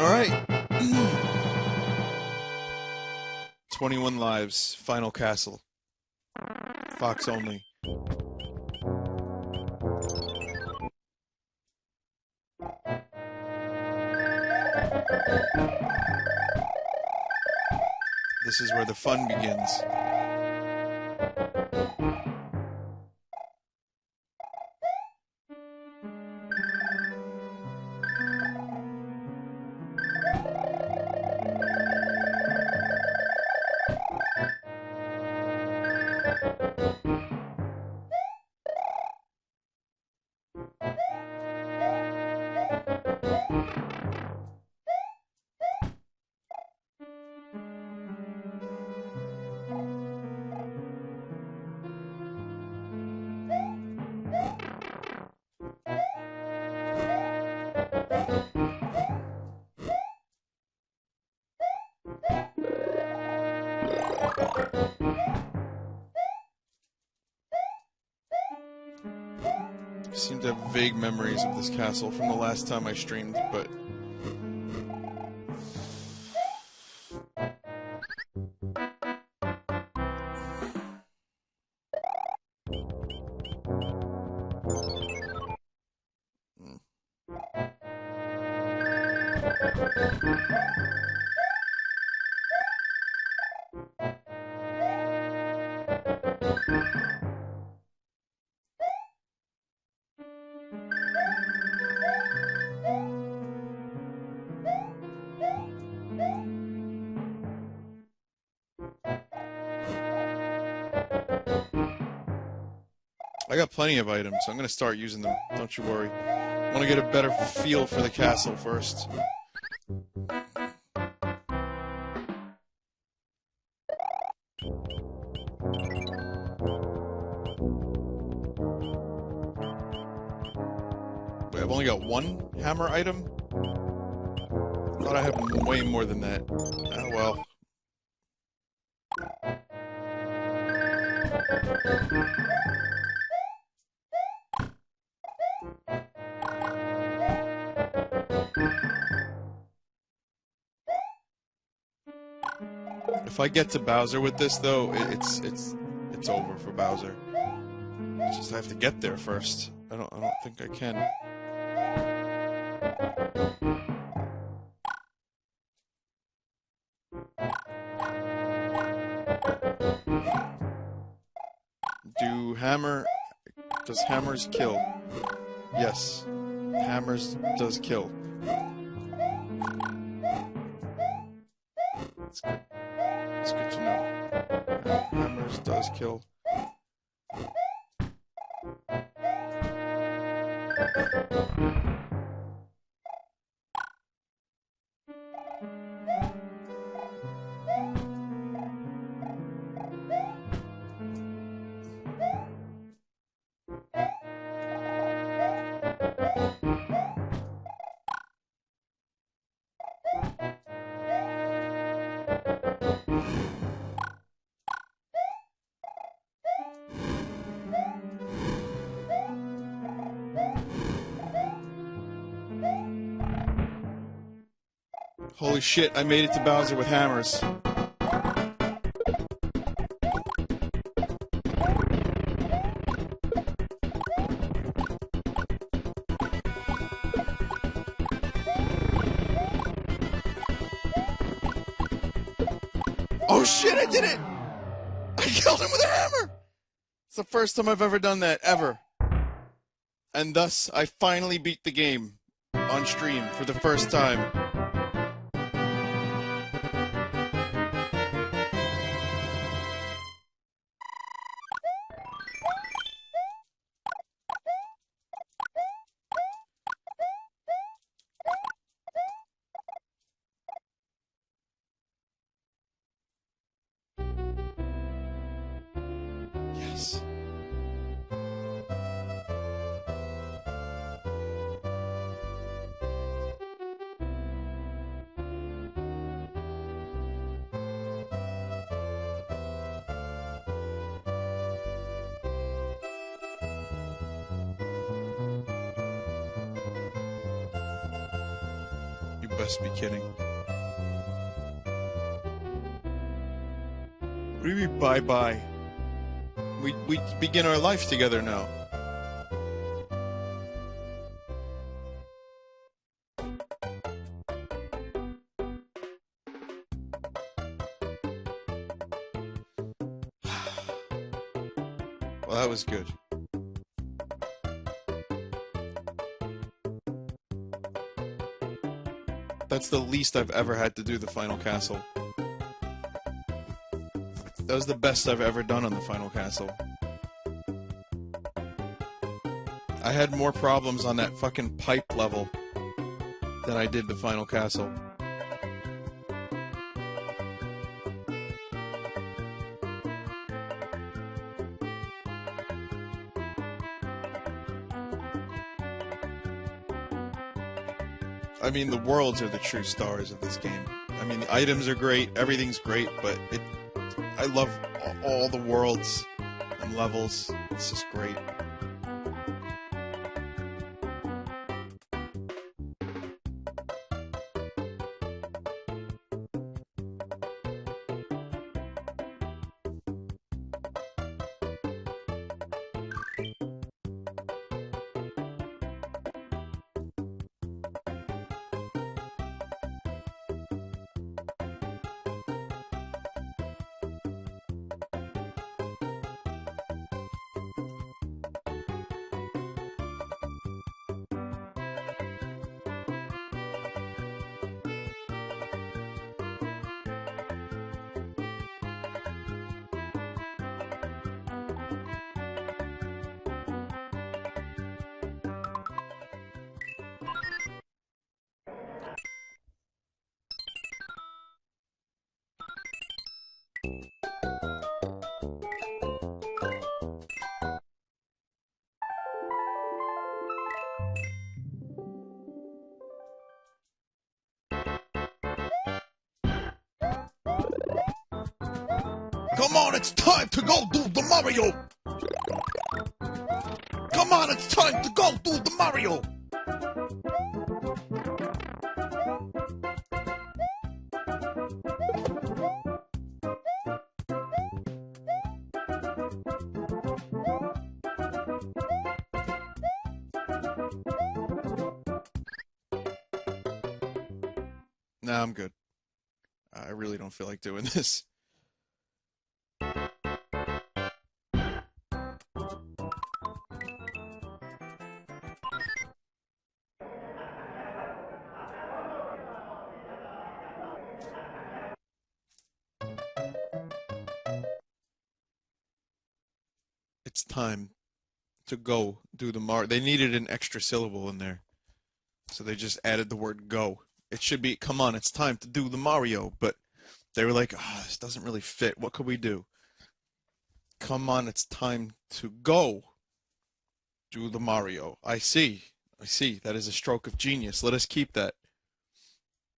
All right. 21 lives. Final castle. Fox only. This is where the fun begins. I seem to have vague memories of this castle from the last time I streamed, but... I got plenty of items, so I'm going to start using them. Don't you worry. I want to get a better feel for the castle first. Wait, I've only got one hammer item? I thought I had way more than that. Oh well. If I get to Bowser with this, though, it's over for Bowser. It's just I have to get there first. I don't think I can. Does hammers kill? Yes. Hammers does kill. It's good. It's good to know. Hammers does kill. Holy shit, I made it to Bowser with hammers. Oh shit, I did it! I killed him with a hammer! It's the first time I've ever done that, ever. And thus, I finally beat the game on stream for the first time. Yes. You best be kidding. What do you mean, bye-bye? We begin our life together now. was good. That's the least I've ever had to do the final castle. That was the best I've ever done on the final castle. I had more problems on that fucking pipe level than I did the final castle. I mean, the worlds are the true stars of this game. I mean, the items are great, everything's great, but I love all the worlds and levels. It's just great. Come on, it's time to go do the Mario! Come on, it's time to go do the Mario! Nah, I'm good. I really don't feel like doing this. It's time to go do the Mario. They needed an extra syllable in there, so they just added the word go. It should be, come on, it's time to do the Mario, but they were like, oh, this doesn't really fit. What could we do? Come on, it's time to go do the Mario. I see. That is a stroke of genius. Let us keep that.